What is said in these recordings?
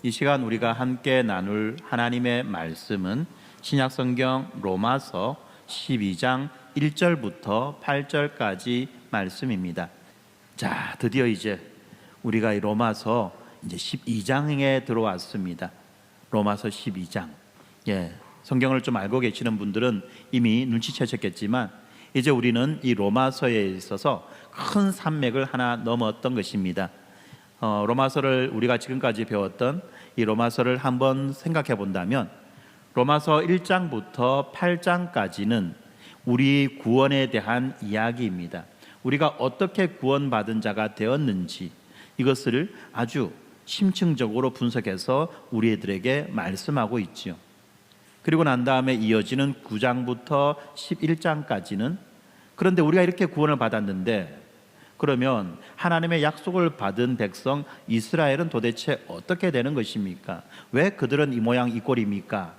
이 시간 우리가 함께 나눌 하나님의 말씀은 신약성경 로마서 12장 1절부터 8절까지 말씀입니다. 자, 드디어 이제 우리가 이 로마서 이제 12장에 들어왔습니다. 로마서 12장. 성경을 좀 알고 계시는 분들은 이미 눈치채셨겠지만 이제 우리는 이 로마서에 있어서 큰 산맥을 하나 넘었던 것입니다. 로마서를 우리가 지금까지 배웠던 이 로마서를 한번 생각해 본다면 로마서 1장부터 8장까지는 우리 구원에 대한 이야기입니다. 우리가 어떻게 구원받은 자가 되었는지 이것을 아주 심층적으로 분석해서 우리들에게 말씀하고 있지요. 그리고 난 다음에 이어지는 9장부터 11장까지는 그런데 우리가 이렇게 구원을 받았는데 그러면 하나님의 약속을 받은 백성 이스라엘은 도대체 어떻게 되는 것입니까? 왜 그들은 이 모양 이 꼴입니까?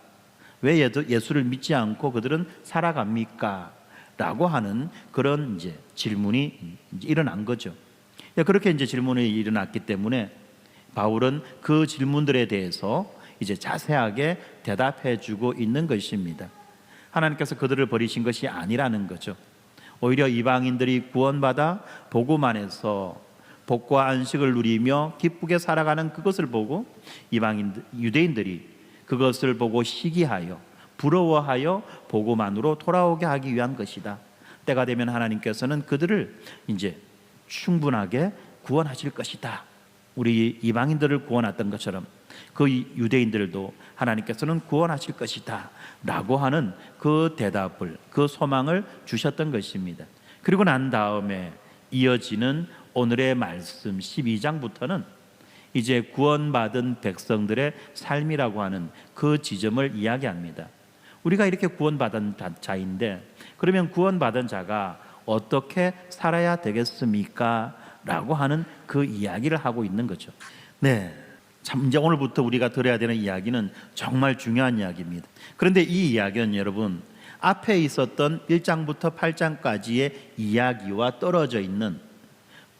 왜 예수를 믿지 않고 그들은 살아갑니까? 라고 하는 그런 이제 질문이 일어난 거죠. 그렇게 이제 질문이 일어났기 때문에 바울은 그 질문들에 대해서 이제 자세하게 대답해 주고 있는 것입니다. 하나님께서 그들을 버리신 것이 아니라는 거죠. 오히려 이방인들이 구원받아 복음 안에서 복과 안식을 누리며 기쁘게 살아가는 그것을 보고 유대인들이 그것을 보고 시기하여 부러워하여 복음 안으로 돌아오게 하기 위한 것이다. 때가 되면 하나님께서는 그들을 이제 충분하게 구원하실 것이다. 우리 이방인들을 구원했던 것처럼 그 유대인들도 하나님께서는 구원하실 것이다 라고 하는 그 대답을, 그 소망을 주셨던 것입니다. 그리고 난 다음에 이어지는 오늘의 말씀 12장부터는 이제 구원받은 백성들의 삶이라고 하는 그 지점을 이야기합니다. 우리가 이렇게 구원받은 자인데 그러면 구원받은 자가 어떻게 살아야 되겠습니까? 라고 하는 그 이야기를 하고 있는 거죠. 참 이제 오늘부터 우리가 들어야 되는 이야기는 정말 중요한 이야기입니다. 그런데 이 이야기는 여러분 앞에 있었던 1장부터 8장까지의 이야기와 떨어져 있는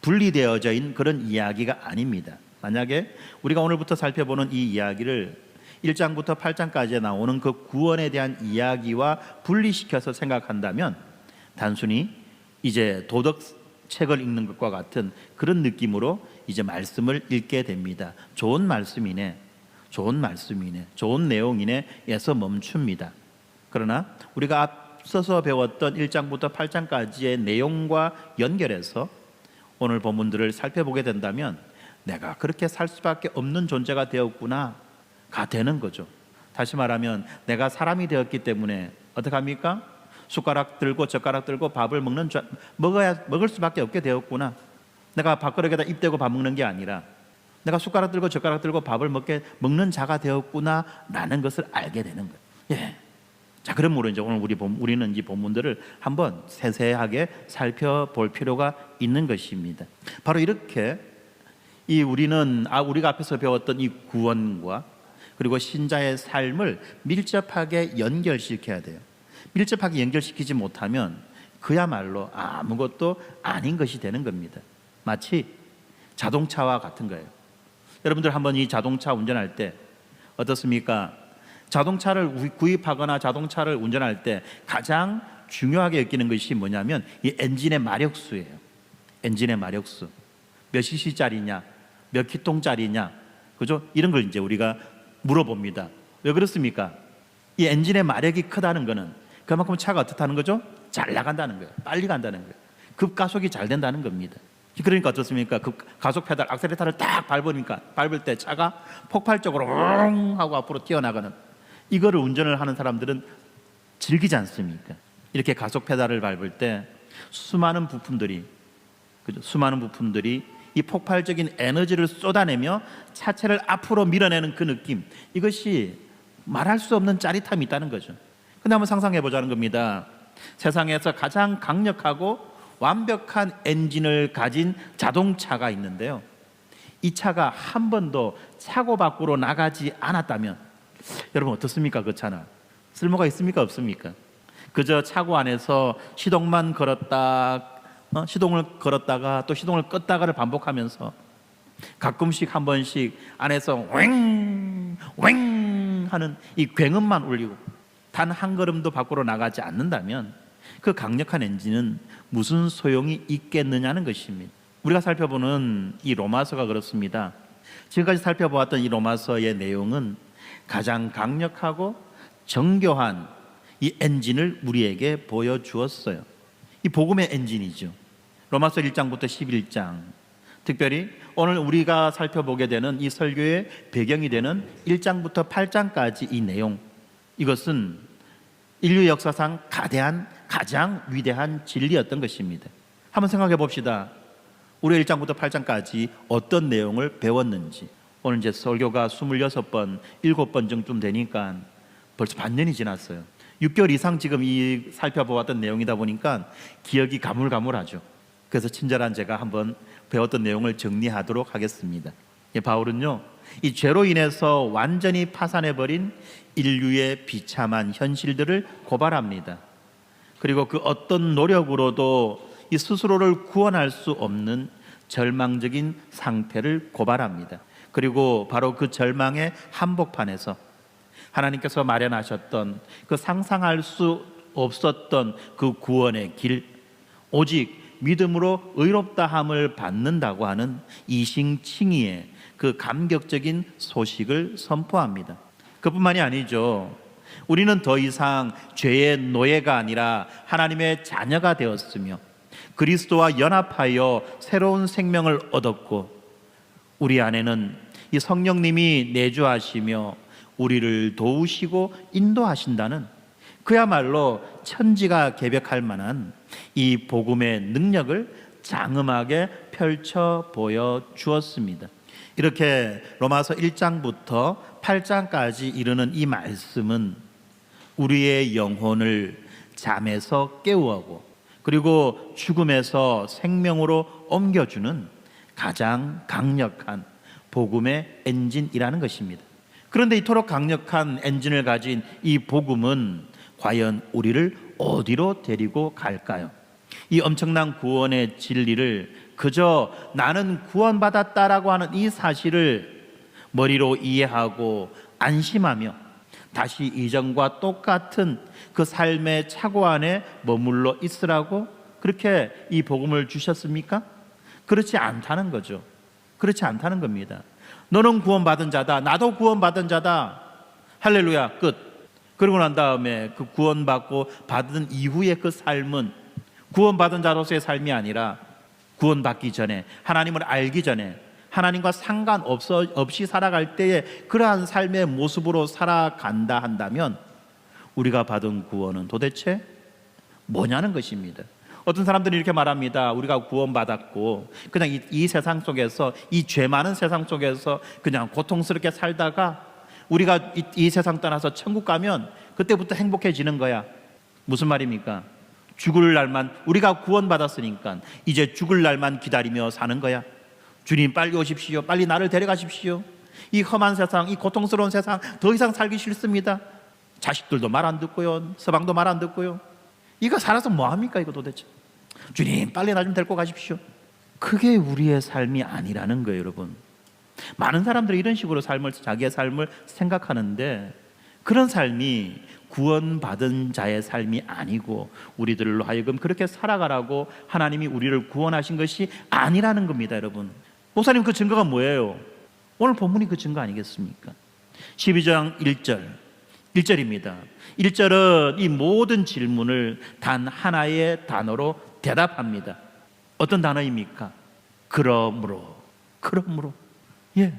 분리되어져 있는 그런 이야기가 아닙니다. 만약에 우리가 오늘부터 살펴보는 이 이야기를 1장부터 8장까지 나오는 그 구원에 대한 이야기와 분리시켜서 생각한다면 단순히 이제 도덕책을 읽는 것과 같은 그런 느낌으로 이제 말씀을 읽게 됩니다. 좋은 말씀이네, 좋은 내용이네 에서 멈춥니다. 그러나 우리가 앞서서 배웠던 1장부터 8장까지의 내용과 연결해서 오늘 본문들을 살펴보게 된다면 내가 그렇게 살 수밖에 없는 존재가 되었구나가 되는 거죠. 다시 말하면 내가 사람이 되었기 때문에 어떻게 합니까? 숟가락 들고 젓가락 들고 밥을 먹을 수밖에 없게 되었구나. 내가 밥그릇에다 입 대고 밥 먹는 게 아니라 내가 숟가락 들고 젓가락 들고 밥을 먹는 자가 되었구나 라는 것을 알게 되는 거예요. 자, 그러므로 이제 오늘 우리는 이 본문들을 한번 세세하게 살펴볼 필요가 있는 것입니다. 바로 이렇게 우리가 앞에서 배웠던 이 구원과 그리고 신자의 삶을 밀접하게 연결시켜야 돼요. 밀접하게 연결시키지 못하면 그야말로 아무것도 아닌 것이 되는 겁니다. 마치 자동차와 같은 거예요. 여러분들 한번 이 자동차 운전할 때 어떻습니까? 자동차를 구입하거나 자동차를 운전할 때 가장 중요하게 여기는 것이 뭐냐면 이 엔진의 마력수예요. 엔진의 마력수. 몇 cc짜리냐, 몇 기통짜리냐, 그죠? 이런 걸 이제 우리가 물어봅니다. 왜 그렇습니까? 이 엔진의 마력이 크다는 거는 그만큼 차가 어떻다는 거죠? 잘 나간다는 거예요. 빨리 간다는 거예요. 급가속이 잘 된다는 겁니다. 그러니까 어떻습니까? 가속 페달, 악셀레터를 딱 밟을 때 차가 폭발적으로 웅 하고 앞으로 튀어나가는 이거를 운전을 하는 사람들은 즐기지 않습니까? 이렇게 가속 페달을 밟을 때 수많은 부품들이 이 폭발적인 에너지를 쏟아내며 차체를 앞으로 밀어내는 그 느낌, 이것이 말할 수 없는 짜릿함이 있다는 거죠. 근데 한번 상상해 보자는 겁니다. 세상에서 가장 강력하고 완벽한 엔진을 가진 자동차가 있는데요, 이 차가 한 번도 차고 밖으로 나가지 않았다면 여러분 어떻습니까? 그 차는 쓸모가 있습니까? 없습니까? 그저 차고 안에서 시동을 걸었다가 또 시동을 껐다가를 반복하면서 가끔씩 한 번씩 안에서 왱 하는 이 굉음만 울리고 단 한 걸음도 밖으로 나가지 않는다면 그 강력한 엔진은 무슨 소용이 있겠느냐는 것입니다. 우리가 살펴보는 이 로마서가 그렇습니다. 지금까지 살펴보았던 이 로마서의 내용은 가장 강력하고 정교한 이 엔진을 우리에게 보여주었어요. 이 복음의 엔진이죠. 로마서 1장부터 11장, 특별히 오늘 우리가 살펴보게 되는 이 설교의 배경이 되는 1장부터 8장까지 이 내용, 이것은 인류 역사상 가장 위대한 진리였던 것입니다. 한번 생각해 봅시다. 우리 1장부터 8장까지 어떤 내용을 배웠는지. 오늘 이제 설교가 26번, 7번 정도쯤 되니까 벌써 반년이 지났어요. 6개월 이상 지금 이 살펴보았던 내용이다 보니까 기억이 가물가물하죠. 그래서 친절한 제가 한번 배웠던 내용을 정리하도록 하겠습니다. 바울은요, 이 죄로 인해서 완전히 파산해버린 인류의 비참한 현실들을 고발합니다. 그리고 그 어떤 노력으로도 이 스스로를 구원할 수 없는 절망적인 상태를 고발합니다. 그리고 바로 그 절망의 한복판에서 하나님께서 마련하셨던 그 상상할 수 없었던 그 구원의 길, 오직 믿음으로 의롭다함을 받는다고 하는 이싱칭의의 그 감격적인 소식을 선포합니다. 그뿐만이 아니죠. 우리는 더 이상 죄의 노예가 아니라 하나님의 자녀가 되었으며 그리스도와 연합하여 새로운 생명을 얻었고, 우리 안에는 이 성령님이 내주하시며 우리를 도우시고 인도하신다는 그야말로 천지가 개벽할 만한 이 복음의 능력을 장엄하게 펼쳐 보여 주었습니다. 이렇게 로마서 1장부터 8장까지 이르는 이 말씀은 우리의 영혼을 잠에서 깨우고 그리고 죽음에서 생명으로 옮겨주는 가장 강력한 복음의 엔진이라는 것입니다. 그런데 이토록 강력한 엔진을 가진 이 복음은 과연 우리를 어디로 데리고 갈까요? 이 엄청난 구원의 진리를 그저 나는 구원받았다라고 하는 이 사실을 머리로 이해하고 안심하며 다시 이전과 똑같은 그 삶의 착오 안에 머물러 있으라고 그렇게 이 복음을 주셨습니까? 그렇지 않다는 거죠. 그렇지 않다는 겁니다. 너는 구원받은 자다, 나도 구원받은 자다, 할렐루야, 끝. 그러고 난 다음에 그 구원받고 받은 이후의 그 삶은 구원받은 자로서의 삶이 아니라 구원받기 전에, 하나님을 알기 전에 하나님과 상관없이 살아갈 때에 그러한 삶의 모습으로 살아간다 한다면 우리가 받은 구원은 도대체 뭐냐는 것입니다. 어떤 사람들이 이렇게 말합니다. 우리가 구원받았고 그냥 이 세상 속에서, 이 죄 많은 세상 속에서 그냥 고통스럽게 살다가 우리가 이 세상 떠나서 천국 가면 그때부터 행복해지는 거야. 무슨 말입니까? 죽을 날만, 우리가 구원받았으니까 이제 죽을 날만 기다리며 사는 거야. 주님 빨리 오십시오. 빨리 나를 데려가십시오. 이 험한 세상, 이 고통스러운 세상 더 이상 살기 싫습니다. 자식들도 말 안 듣고요, 서방도 말 안 듣고요. 이거 살아서 뭐합니까 이거 도대체. 주님 빨리 나 좀 데리고 가십시오. 그게 우리의 삶이 아니라는 거예요, 여러분. 많은 사람들이 이런 식으로 자기의 삶을 생각하는데 그런 삶이 구원받은 자의 삶이 아니고 우리들로 하여금 그렇게 살아가라고 하나님이 우리를 구원하신 것이 아니라는 겁니다, 여러분. 목사님, 그 증거가 뭐예요? 오늘 본문이 그 증거 아니겠습니까? 12장 1절입니다. 1절은 이 모든 질문을 단 하나의 단어로 대답합니다. 어떤 단어입니까? 그러므로. 예,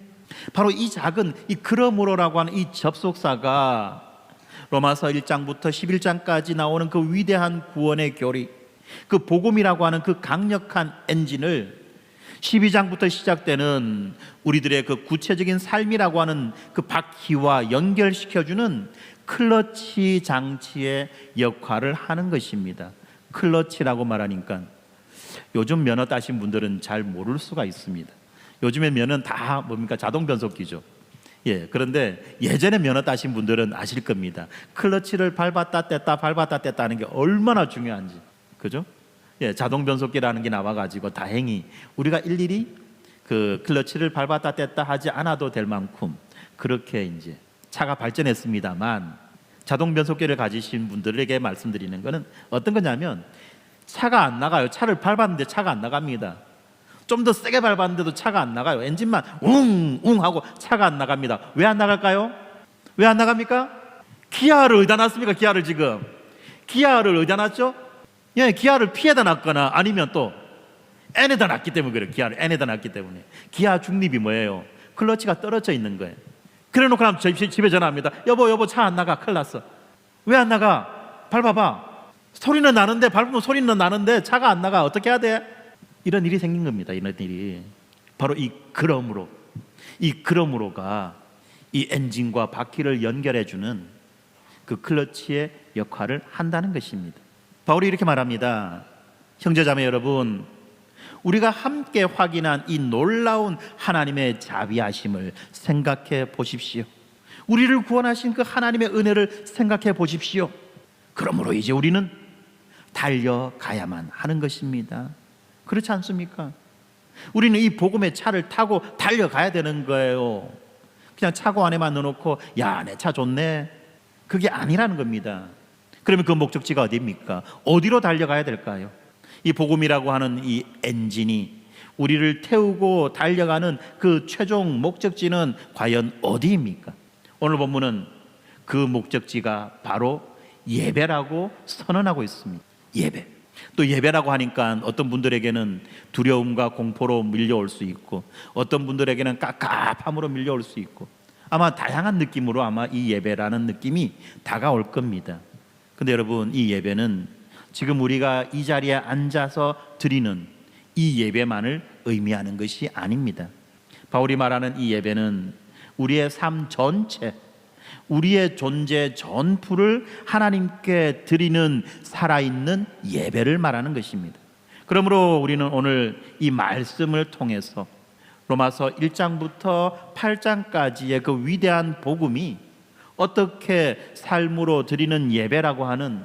바로 이 작은 이 그러므로라고 하는 이 접속사가 로마서 1장부터 11장까지 나오는 그 위대한 구원의 교리, 그 복음이라고 하는 그 강력한 엔진을 12장부터 시작되는 우리들의 그 구체적인 삶이라고 하는 그 바퀴와 연결시켜주는 클러치 장치의 역할을 하는 것입니다. 클러치라고 말하니까 요즘 면허 따신 분들은 잘 모를 수가 있습니다. 요즘에 면허는 다 뭡니까? 자동 변속기죠. 예, 그런데 예전에 면허 따신 분들은 아실 겁니다. 클러치를 밟았다 뗐다 하는 게 얼마나 중요한지, 그죠? 예, 자동 변속기라는 게 나와가지고 다행히 우리가 일일이 그 클러치를 밟았다 뗐다 하지 않아도 될 만큼 그렇게 이제 차가 발전했습니다만, 자동 변속기를 가지신 분들에게 말씀드리는 것은 어떤 거냐면, 차가 안 나가요. 차를 밟았는데 차가 안 나갑니다. 좀 더 세게 밟았는데도 차가 안 나가요. 엔진만 웅웅 하고 차가 안 나갑니다. 왜 안 나갈까요? 왜 안 나갑니까? 기아를 어디다 놨습니까? 기아를 지금 기아를 어디다 놨죠? 예, 기아를 P에다 놨거나 아니면 또 N에다 놨기 때문에 그래요. 기아를 N에다 놨기 때문에. 기아 중립이 뭐예요? 클러치가 떨어져 있는 거예요. 그래 놓고 나면 집에 전화합니다. 여보 차 안 나가. 큰일 났어. 왜 안 나가? 밟아봐. 소리는 나는데, 밟으면 소리는 나는데 차가 안 나가. 어떻게 해야 돼? 이런 일이 생긴 겁니다. 이런 일이 바로 이 그러므로가 이 엔진과 바퀴를 연결해주는 그 클러치의 역할을 한다는 것입니다. 바울이 이렇게 말합니다. 형제자매 여러분, 우리가 함께 확인한 이 놀라운 하나님의 자비하심을 생각해 보십시오. 우리를 구원하신 그 하나님의 은혜를 생각해 보십시오. 그러므로 이제 우리는 달려가야만 하는 것입니다. 그렇지 않습니까? 우리는 이 복음의 차를 타고 달려가야 되는 거예요. 그냥 차고 안에만 넣어놓고 야, 내 차 좋네, 그게 아니라는 겁니다. 그러면 그 목적지가 어디입니까? 어디로 달려가야 될까요? 이 복음이라고 하는 이 엔진이 우리를 태우고 달려가는 그 최종 목적지는 과연 어디입니까? 오늘 본문은 그 목적지가 바로 예배라고 선언하고 있습니다. 예배. 또 예배라고 하니까 어떤 분들에게는 두려움과 공포로 밀려올 수 있고, 어떤 분들에게는 깝깝함으로 밀려올 수 있고, 아마 다양한 느낌으로 아마 이 예배라는 느낌이 다가올 겁니다. 근데 여러분, 이 예배는 지금 우리가 이 자리에 앉아서 드리는 이 예배만을 의미하는 것이 아닙니다. 바울이 말하는 이 예배는 우리의 삶 전체, 우리의 존재 전부를 하나님께 드리는 살아있는 예배를 말하는 것입니다. 그러므로 우리는 오늘 이 말씀을 통해서 로마서 1장부터 8장까지의 그 위대한 복음이 어떻게 삶으로 드리는 예배라고 하는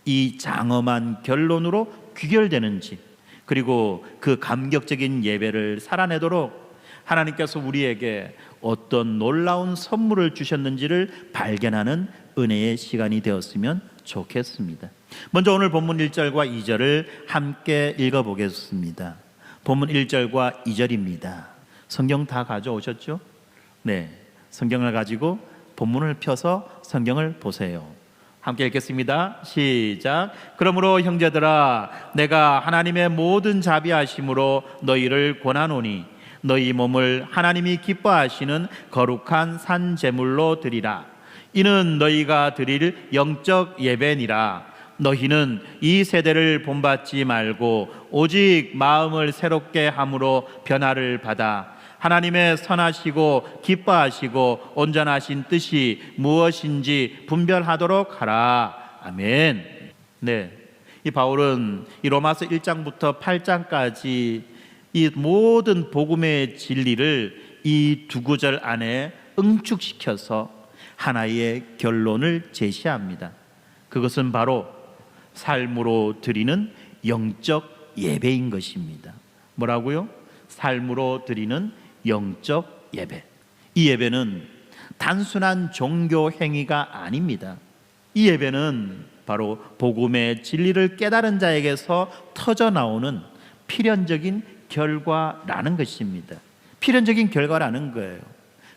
이 장엄한 결론으로 귀결되는지, 그리고 그 감격적인 예배를 살아내도록 하나님께서 우리에게 어떤 놀라운 선물을 주셨는지를 발견하는 은혜의 시간이 되었으면 좋겠습니다. 먼저 오늘 본문 1절과 2절을 함께 읽어보겠습니다. 본문 1절과 2절입니다. 성경 다 가져오셨죠? 네, 성경을 가지고 본문을 펴서 성경을 보세요. 함께 읽겠습니다. 시작. 그러므로 형제들아, 내가 하나님의 모든 자비하심으로 너희를 권하노니 너희 몸을 하나님이 기뻐하시는 거룩한 산 제물로 드리라. 이는 너희가 드릴 영적 예배니라. 너희는 이 세대를 본받지 말고 오직 마음을 새롭게 함으로 변화를 받아 하나님의 선하시고 기뻐하시고 온전하신 뜻이 무엇인지 분별하도록 하라. 아멘. 네, 이 바울은 이 로마서 1장부터 8장까지 이 모든 복음의 진리를 이 두 구절 안에 응축시켜서 하나의 결론을 제시합니다. 그것은 바로 삶으로 드리는 영적 예배인 것입니다. 뭐라고요? 삶으로 드리는 영적 예배. 이 예배는 단순한 종교 행위가 아닙니다. 이 예배는 바로 복음의 진리를 깨달은 자에게서 터져 나오는 필연적인 결과라는 것입니다. 필연적인 결과라는 거예요.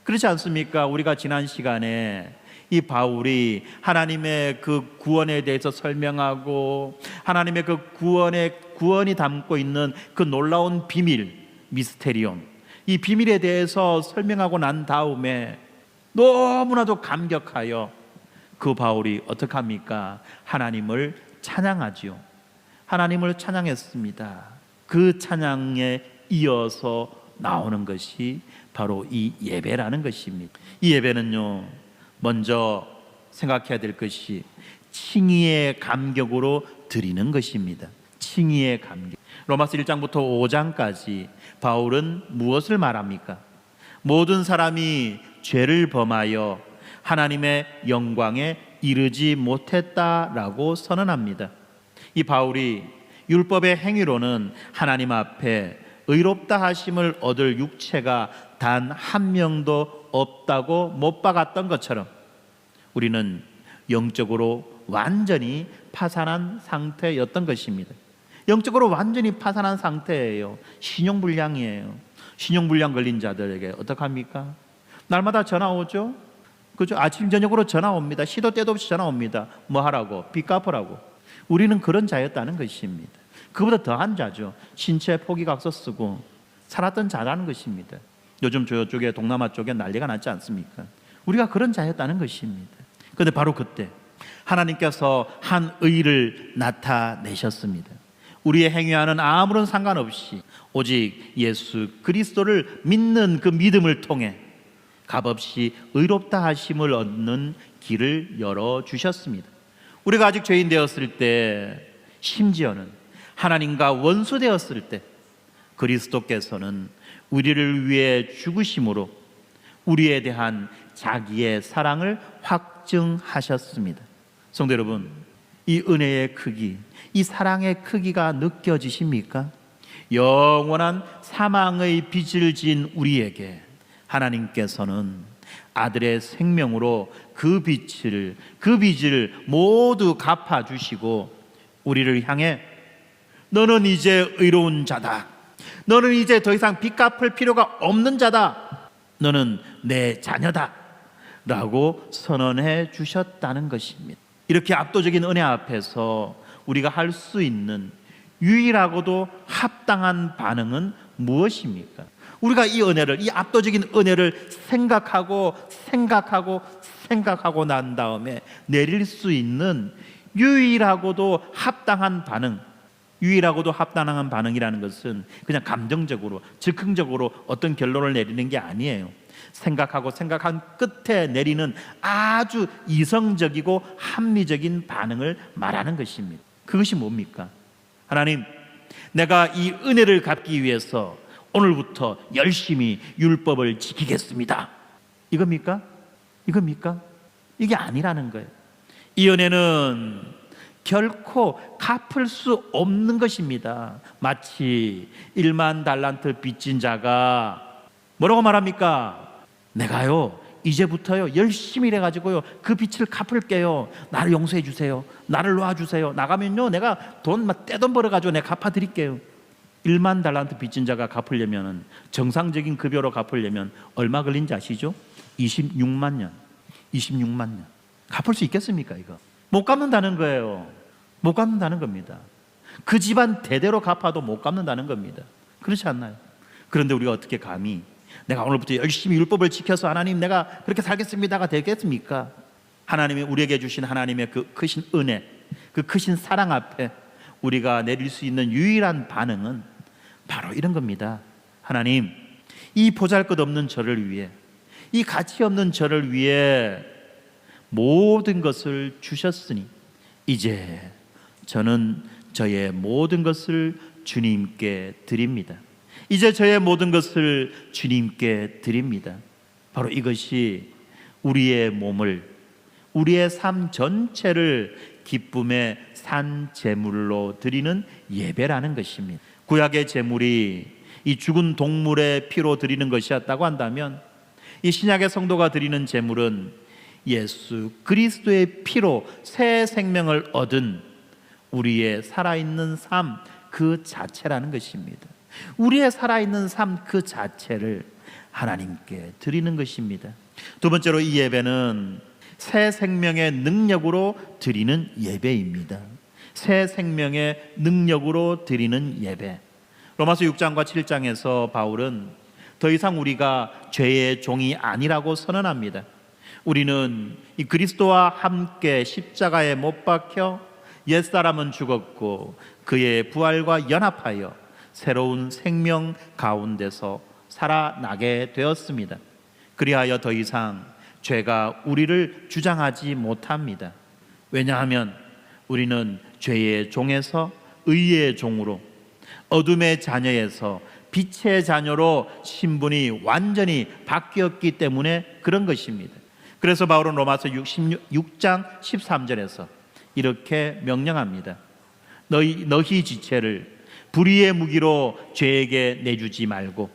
그렇지 않습니까? 우리가 지난 시간에 이 바울이 하나님의 그 구원에 대해서 설명하고 하나님의 그 구원이 담고 있는 그 놀라운 비밀, 미스테리온, 이 비밀에 대해서 설명하고 난 다음에 너무나도 감격하여 그 바울이 어떻게 합니까? 하나님을 찬양하지요. 하나님을 찬양했습니다. 그 찬양에 이어서 나오는 것이 바로 이 예배라는 것입니다. 이 예배는요, 먼저 생각해야 될 것이 칭의의 감격으로 드리는 것입니다. 칭의의 감격. 로마서 1장부터 5장까지 바울은 무엇을 말합니까? 모든 사람이 죄를 범하여 하나님의 영광에 이르지 못했다라고 선언합니다. 이 바울이 율법의 행위로는 하나님 앞에 의롭다 하심을 얻을 육체가 단 한 명도 없다고 못 박았던 것처럼 우리는 영적으로 완전히 파산한 상태였던 것입니다. 영적으로 완전히 파산한 상태예요. 신용불량이에요. 신용불량 걸린 자들에게 어떡합니까? 날마다 전화 오죠? 그죠? 아침 저녁으로 전화 옵니다. 시도 때도 없이 전화 옵니다. 뭐 하라고? 빚 갚으라고. 우리는 그런 자였다는 것입니다. 그보다 더한 자죠. 신체 포기각서 쓰고 살았던 자라는 것입니다. 요즘 저쪽에 동남아 쪽에 난리가 났지 않습니까? 우리가 그런 자였다는 것입니다. 그런데 바로 그때 하나님께서 한 의를 나타내셨습니다. 우리의 행위와는 아무런 상관없이 오직 예수 그리스도를 믿는 그 믿음을 통해 값없이 의롭다 하심을 얻는 길을 열어주셨습니다. 우리가 아직 죄인 되었을 때, 심지어는 하나님과 원수 되었을 때 그리스도께서는 우리를 위해 죽으심으로 우리에 대한 자기의 사랑을 확증하셨습니다. 성도 여러분, 이 은혜의 크기, 이 사랑의 크기가 느껴지십니까? 영원한 사망의 빚을 진 우리에게 하나님께서는 아들의 생명으로 그 빚을 모두 갚아주시고 우리를 향해 너는 이제 의로운 자다, 너는 이제 더 이상 빚 갚을 필요가 없는 자다, 너는 내 자녀다 라고 선언해 주셨다는 것입니다. 이렇게 압도적인 은혜 앞에서 우리가 할 수 있는 유일하고도 합당한 반응은 무엇입니까? 우리가 이 은혜를, 이 압도적인 은혜를 생각하고 난 다음에 내릴 수 있는 유일하고도 합당한 반응, 유일하고도 합당한 반응이라는 것은 그냥 감정적으로, 즉흥적으로 어떤 결론을 내리는 게 아니에요. 생각한 끝에 내리는 아주 이성적이고 합리적인 반응을 말하는 것입니다. 그것이 뭡니까? 하나님, 내가 이 은혜를 갚기 위해서 오늘부터 열심히 율법을 지키겠습니다. 이겁니까? 이게 아니라는 거예요. 이 은혜는 결코 갚을 수 없는 것입니다. 마치 1만 달란트 빚진 자가 뭐라고 말합니까? 내가요 이제부터요 열심히 일해가지고요 그 빚을 갚을게요. 나를 용서해 주세요. 나를 놓아주세요. 나가면요 내가 돈 떼돈 벌어가지고 내가 갚아드릴게요. 1만 달란트 빚진 자가 갚으려면, 정상적인 급여로 갚으려면 얼마 걸린지 아시죠? 26만 년. 갚을 수 있겠습니까? 이거 못 갚는다는 거예요. 못 갚는다는 겁니다. 그 집안 대대로 갚아도 못 갚는다는 겁니다. 그렇지 않나요? 그런데 우리가 어떻게 감히 내가 오늘부터 열심히 율법을 지켜서 하나님 내가 그렇게 살겠습니다가 되겠습니까? 하나님이 우리에게 주신 하나님의 그 크신 은혜, 그 크신 사랑 앞에 우리가 내릴 수 있는 유일한 반응은 바로 이런 겁니다. 하나님, 이 보잘것없는 저를 위해, 이 가치 없는 저를 위해 모든 것을 주셨으니 이제 저는 저의 모든 것을 주님께 드립니다. 이제 저의 모든 것을 주님께 드립니다. 바로 이것이 우리의 몸을, 우리의 삶 전체를 기쁨의 산 제물로 드리는 예배라는 것입니다. 구약의 제물이 이 죽은 동물의 피로 드리는 것이었다고 한다면 이 신약의 성도가 드리는 제물은 예수 그리스도의 피로 새 생명을 얻은 우리의 살아있는 삶 그 자체라는 것입니다. 우리의 살아있는 삶 그 자체를 하나님께 드리는 것입니다. 두 번째로 이 예배는 새 생명의 능력으로 드리는 예배입니다. 새 생명의 능력으로 드리는 예배. 로마서 6장과 7장에서 바울은 더 이상 우리가 죄의 종이 아니라고 선언합니다. 우리는 이 그리스도와 함께 십자가에 못 박혀 옛사람은 죽었고 그의 부활과 연합하여 새로운 생명 가운데서 살아나게 되었습니다. 그리하여 더 이상 죄가 우리를 주장하지 못합니다. 왜냐하면 우리는 죄의 종에서 의의 종으로, 어둠의 자녀에서 빛의 자녀로 신분이 완전히 바뀌었기 때문에 그런 것입니다. 그래서 바울은 로마서 6장 13절에서 이렇게 명령합니다. 너희 지체를 불의의 무기로 죄에게 내주지 말고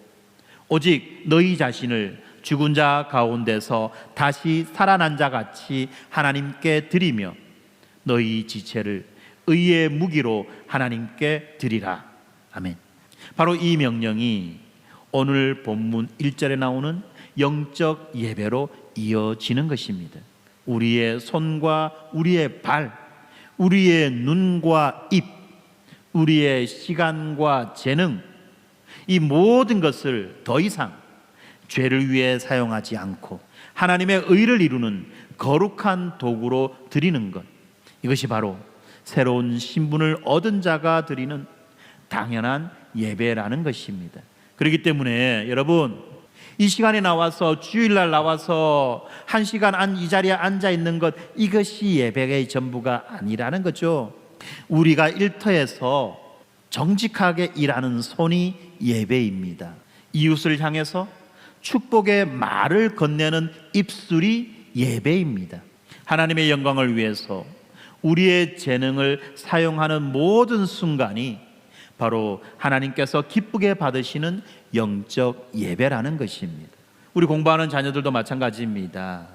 오직 너희 자신을 죽은 자 가운데서 다시 살아난 자 같이 하나님께 드리며 너희 지체를 의의 무기로 하나님께 드리라. 아멘. 바로 이 명령이 오늘 본문 1절에 나오는 영적 예배로 이어지는 것입니다. 우리의 손과 우리의 발, 우리의 눈과 입, 우리의 시간과 재능, 이 모든 것을 더 이상 죄를 위해 사용하지 않고 하나님의 의를 이루는 거룩한 도구로 드리는 것, 이것이 바로 새로운 신분을 얻은 자가 드리는 당연한 예배라는 것입니다. 그렇기 때문에 여러분, 이 시간에 나와서 주일날 나와서 1시간 이 자리에 앉아 있는 것, 이것이 예배의 전부가 아니라는 거죠. 우리가 일터에서 정직하게 일하는 손이 예배입니다. 이웃을 향해서 축복의 말을 건네는 입술이 예배입니다. 하나님의 영광을 위해서 우리의 재능을 사용하는 모든 순간이 바로 하나님께서 기쁘게 받으시는 영적 예배라는 것입니다. 우리 공부하는 자녀들도 마찬가지입니다.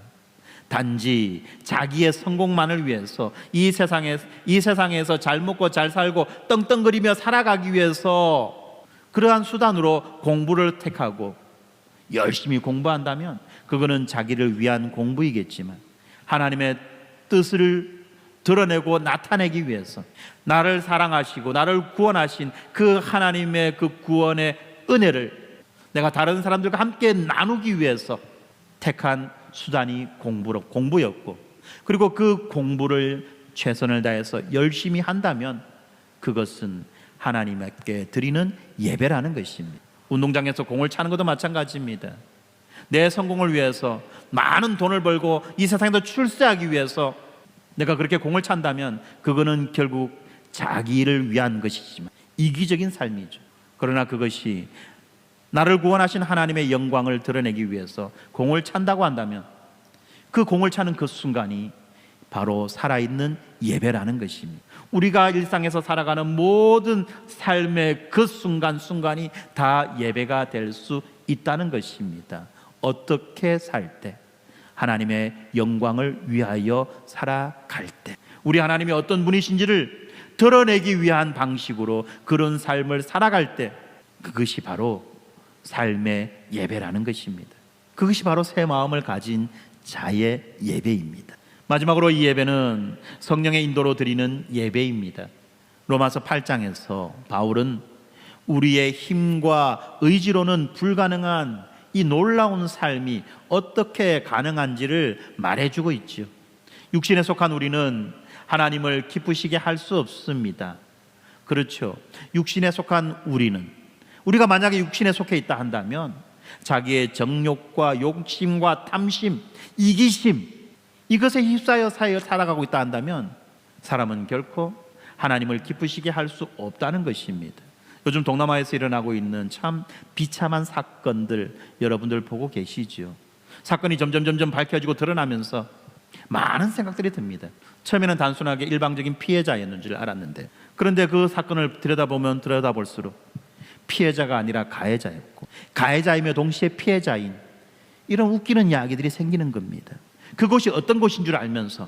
단지 자기의 성공만을 위해서 이 세상에서 잘 먹고 잘 살고 떵떵거리며 살아가기 위해서 그러한 수단으로 공부를 택하고 열심히 공부한다면 그거는 자기를 위한 공부이겠지만 하나님의 뜻을 드러내고 나타내기 위해서 나를 사랑하시고 나를 구원하신 그 하나님의 그 구원의 은혜를 내가 다른 사람들과 함께 나누기 위해서 택한 수단이 공부였고, 그리고 그 공부를 최선을 다해서 열심히 한다면 그것은 하나님께 드리는 예배라는 것입니다. 운동장에서 공을 차는 것도 마찬가지입니다. 내 성공을 위해서 많은 돈을 벌고 이 세상에서 출세하기 위해서 내가 그렇게 공을 찬다면 그거는 결국 자기를 위한 것이지만 이기적인 삶이죠. 그러나 그것이 나를 구원하신 하나님의 영광을 드러내기 위해서 공을 찬다고 한다면 그 공을 차는 그 순간이 바로 살아있는 예배라는 것입니다. 우리가 일상에서 살아가는 모든 삶의 그 순간순간이 다 예배가 될 수 있다는 것입니다. 어떻게 살 때? 하나님의 영광을 위하여 살아갈 때, 우리 하나님이 어떤 분이신지를 드러내기 위한 방식으로 그런 삶을 살아갈 때, 그것이 바로 삶의 예배라는 것입니다. 그것이 바로 새 마음을 가진 자의 예배입니다. 마지막으로 이 예배는 성령의 인도로 드리는 예배입니다. 로마서 8장에서 바울은 우리의 힘과 의지로는 불가능한 이 놀라운 삶이 어떻게 가능한지를 말해주고 있죠. 육신에 속한 우리는 하나님을 기쁘시게 할 수 없습니다. 그렇죠. 육신에 속한 우리가 만약에 육신에 속해 있다 한다면 자기의 정욕과 욕심과 탐심, 이기심, 이것에 휩싸여 살아가고 있다 한다면 사람은 결코 하나님을 기쁘시게 할 수 없다는 것입니다. 요즘 동남아에서 일어나고 있는 참 비참한 사건들 여러분들 보고 계시죠. 사건이 점점 밝혀지고 드러나면서 많은 생각들이 듭니다. 처음에는 단순하게 일방적인 피해자였는 줄 알았는데, 그런데 그 사건을 들여다볼수록 피해자가 아니라 가해자였고, 가해자이며 동시에 피해자인 이런 웃기는 이야기들이 생기는 겁니다. 그곳이 어떤 곳인 줄 알면서,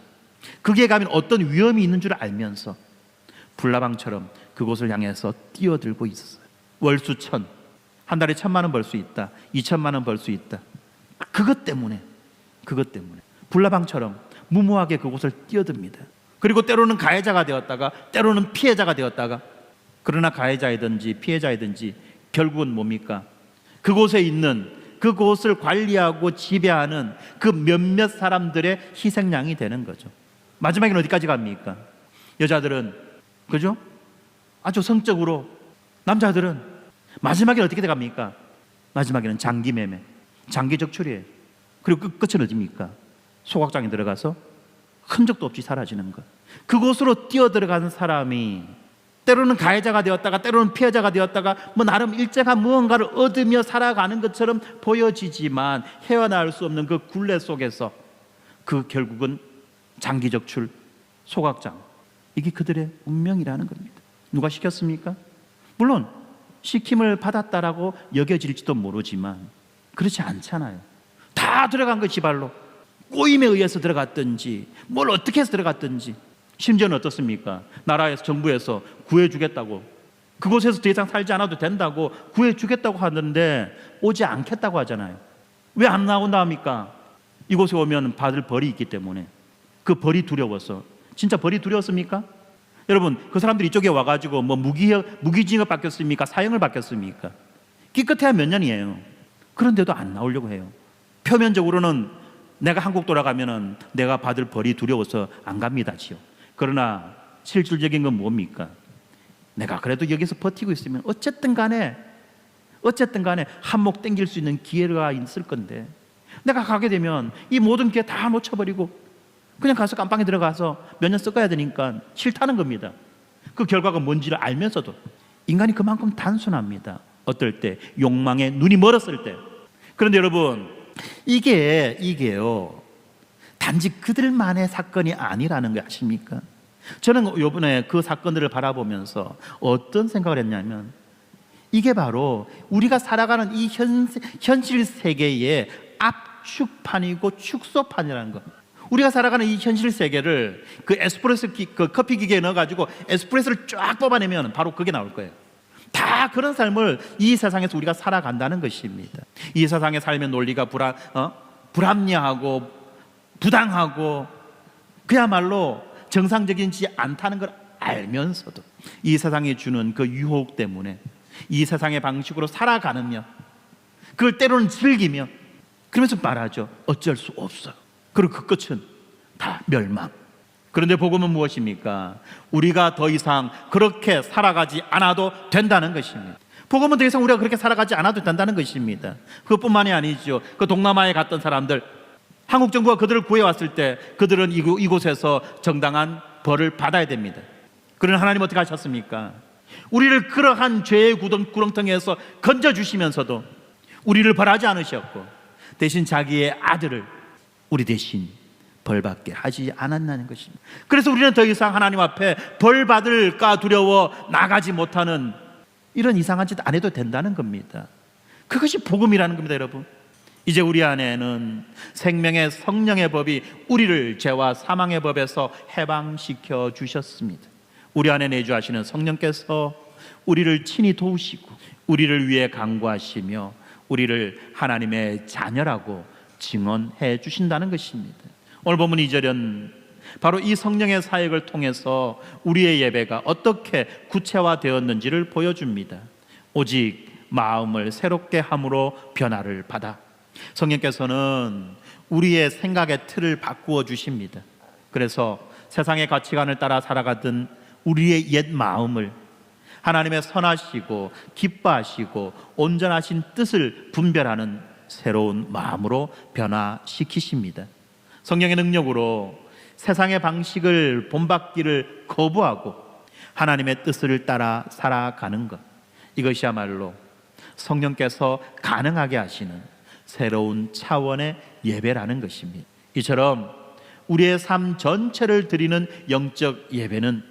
거기에 가면 어떤 위험이 있는 줄 알면서 불나방처럼 그곳을 향해서 뛰어들고 있었어요. 월수천, 한 달에 1,000만 원 벌 수 있다, 2,000만 원 벌 수 있다. 그것 때문에 불나방처럼 무모하게 그곳을 뛰어듭니다. 그리고 때로는 가해자가 되었다가 때로는 피해자가 되었다가, 그러나 가해자이든지 피해자이든지 결국은 뭡니까? 그곳에 있는, 그곳을 관리하고 지배하는 그 몇몇 사람들의 희생양이 되는 거죠. 마지막에는 어디까지 갑니까? 여자들은, 그죠? 아주 성적으로, 남자들은 마지막에는 어떻게 돼갑니까? 마지막에는 장기매매, 장기적출이에요. 그리고 끝은 어디입니까? 소각장에 들어가서 흔적도 없이 사라지는 것. 그곳으로 뛰어들어가는 사람이 때로는 가해자가 되었다가 때로는 피해자가 되었다가 나름 일정한 무언가를 얻으며 살아가는 것처럼 보여지지만 헤어나올 수 없는 그 굴레 속에서 그 결국은 장기적출, 소각장, 이게 그들의 운명이라는 겁니다. 누가 시켰습니까? 물론 시킴을 받았다라고 여겨질지도 모르지만 그렇지 않잖아요. 다 들어간 거 지발로. 꼬임에 의해서 들어갔든지 뭘 어떻게 해서 들어갔든지, 심지어는 어떻습니까? 나라에서, 정부에서 구해주겠다고, 그곳에서 더 이상 살지 않아도 된다고 구해주겠다고 하는데 오지 않겠다고 하잖아요. 왜 안 나온다 합니까? 이곳에 오면 받을 벌이 있기 때문에. 그 벌이 두려워서. 진짜 벌이 두려웠습니까? 여러분, 그 사람들이 이쪽에 와가지고 뭐 무기징역 받겠습니까? 사형을 받겠습니까? 기껏해야 몇 년이에요. 그런데도 안 나오려고 해요. 표면적으로는 내가 한국 돌아가면은 내가 받을 벌이 두려워서 안 갑니다, 지요. 그러나 실질적인 건 뭡니까? 내가 그래도 여기서 버티고 있으면 어쨌든 간에 한몫 땡길 수 있는 기회가 있을 건데, 내가 가게 되면 이 모든 기회 다 놓쳐버리고 그냥 가서 깜빵에 들어가서 몇 년 썩어야 되니까 싫다는 겁니다. 그 결과가 뭔지를 알면서도. 인간이 그만큼 단순합니다. 어떨 때? 욕망에 눈이 멀었을 때. 그런데 여러분, 이게요, 단지 그들만의 사건이 아니라는 거 아십니까? 저는 이번에 그 사건들을 바라보면서 어떤 생각을 했냐면, 이게 바로 우리가 살아가는 이 현실 세계의 압축판이고 축소판이라는 거. 우리가 살아가는 이 현실 세계를 그 에스프레소 그 커피 기계에 넣어가지고 에스프레소를 쫙 뽑아내면 바로 그게 나올 거예요. 다 그런 삶을 이 세상에서 우리가 살아간다는 것입니다. 이 세상의 삶의 논리가 불합리하고 부당하고 그야말로 정상적이지 않다는 걸 알면서도 이 세상이 주는 그 유혹 때문에 이 세상의 방식으로 살아가느며 그걸 때로는 즐기며 그러면서 말하죠. 어쩔 수 없어요. 그리고 그 끝은 다 멸망. 그런데 복음은 무엇입니까? 우리가 더 이상 그렇게 살아가지 않아도 된다는 것입니다. 복음은 더 이상 우리가 그렇게 살아가지 않아도 된다는 것입니다. 그것뿐만이 아니죠. 그 동남아에 갔던 사람들, 한국 정부가 그들을 구해왔을 때 그들은 이곳에서 정당한 벌을 받아야 됩니다. 그러나 하나님 어떻게 하셨습니까? 우리를 그러한 죄의 구렁텅이에서 건져주시면서도 우리를 벌하지 않으셨고 대신 자기의 아들을 우리 대신 벌받게 하지 않았다는 것입니다. 그래서 우리는 더 이상 하나님 앞에 벌받을까 두려워 나가지 못하는 이런 이상한 짓 안 해도 된다는 겁니다. 그것이 복음이라는 겁니다, 여러분. 이제 우리 안에는 생명의 성령의 법이 우리를 죄와 사망의 법에서 해방시켜 주셨습니다. 우리 안에 내주하시는 성령께서 우리를 친히 도우시고 우리를 위해 간구하시며 우리를 하나님의 자녀라고 증언해 주신다는 것입니다. 오늘 본문 2절은 바로 이 성령의 사역을 통해서 우리의 예배가 어떻게 구체화되었는지를 보여줍니다. 오직 마음을 새롭게 함으로 변화를 받아. 성령께서는 우리의 생각의 틀을 바꾸어 주십니다. 그래서 세상의 가치관을 따라 살아가던 우리의 옛 마음을 하나님의 선하시고 기뻐하시고 온전하신 뜻을 분별하는 새로운 마음으로 변화시키십니다. 성령의 능력으로 세상의 방식을 본받기를 거부하고 하나님의 뜻을 따라 살아가는 것, 이것이야말로 성령께서 가능하게 하시는 새로운 차원의 예배라는 것입니다. 이처럼 우리의 삶 전체를 드리는 영적 예배는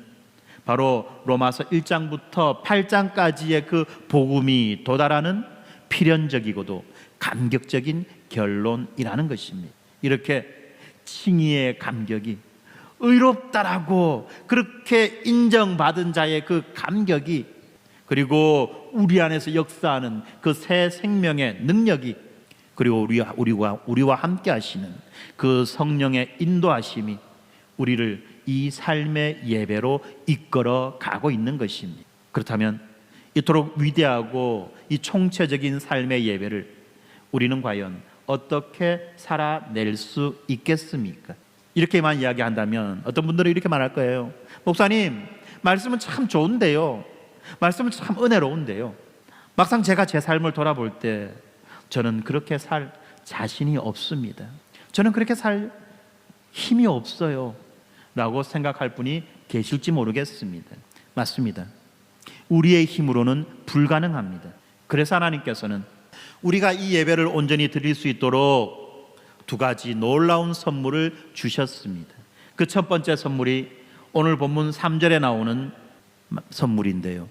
바로 로마서 1장부터 8장까지의 그 복음이 도달하는 필연적이고도 감격적인 결론이라는 것입니다. 이렇게 칭의의 감격이, 의롭다라고 그렇게 인정받은 자의 그 감격이, 그리고 우리 안에서 역사하는 그 새 생명의 능력이, 그리고 우리와 함께 하시는 그 성령의 인도하심이 우리를 이 삶의 예배로 이끌어 가고 있는 것입니다. 그렇다면 이토록 위대하고 이 총체적인 삶의 예배를 우리는 과연 어떻게 살아낼 수 있겠습니까? 이렇게만 이야기한다면 어떤 분들은 이렇게 말할 거예요. 목사님, 말씀은 참 좋은데요, 말씀은 참 은혜로운데요, 막상 제가 제 삶을 돌아볼 때 저는 그렇게 살 자신이 없습니다. 저는 그렇게 살 힘이 없어요 라고 생각할 분이 계실지 모르겠습니다. 맞습니다. 우리의 힘으로는 불가능합니다. 그래서 하나님께서는 우리가 이 예배를 온전히 드릴 수 있도록 두 가지 놀라운 선물을 주셨습니다. 그 첫 번째 선물이 오늘 본문 3절에 나오는 선물인데요,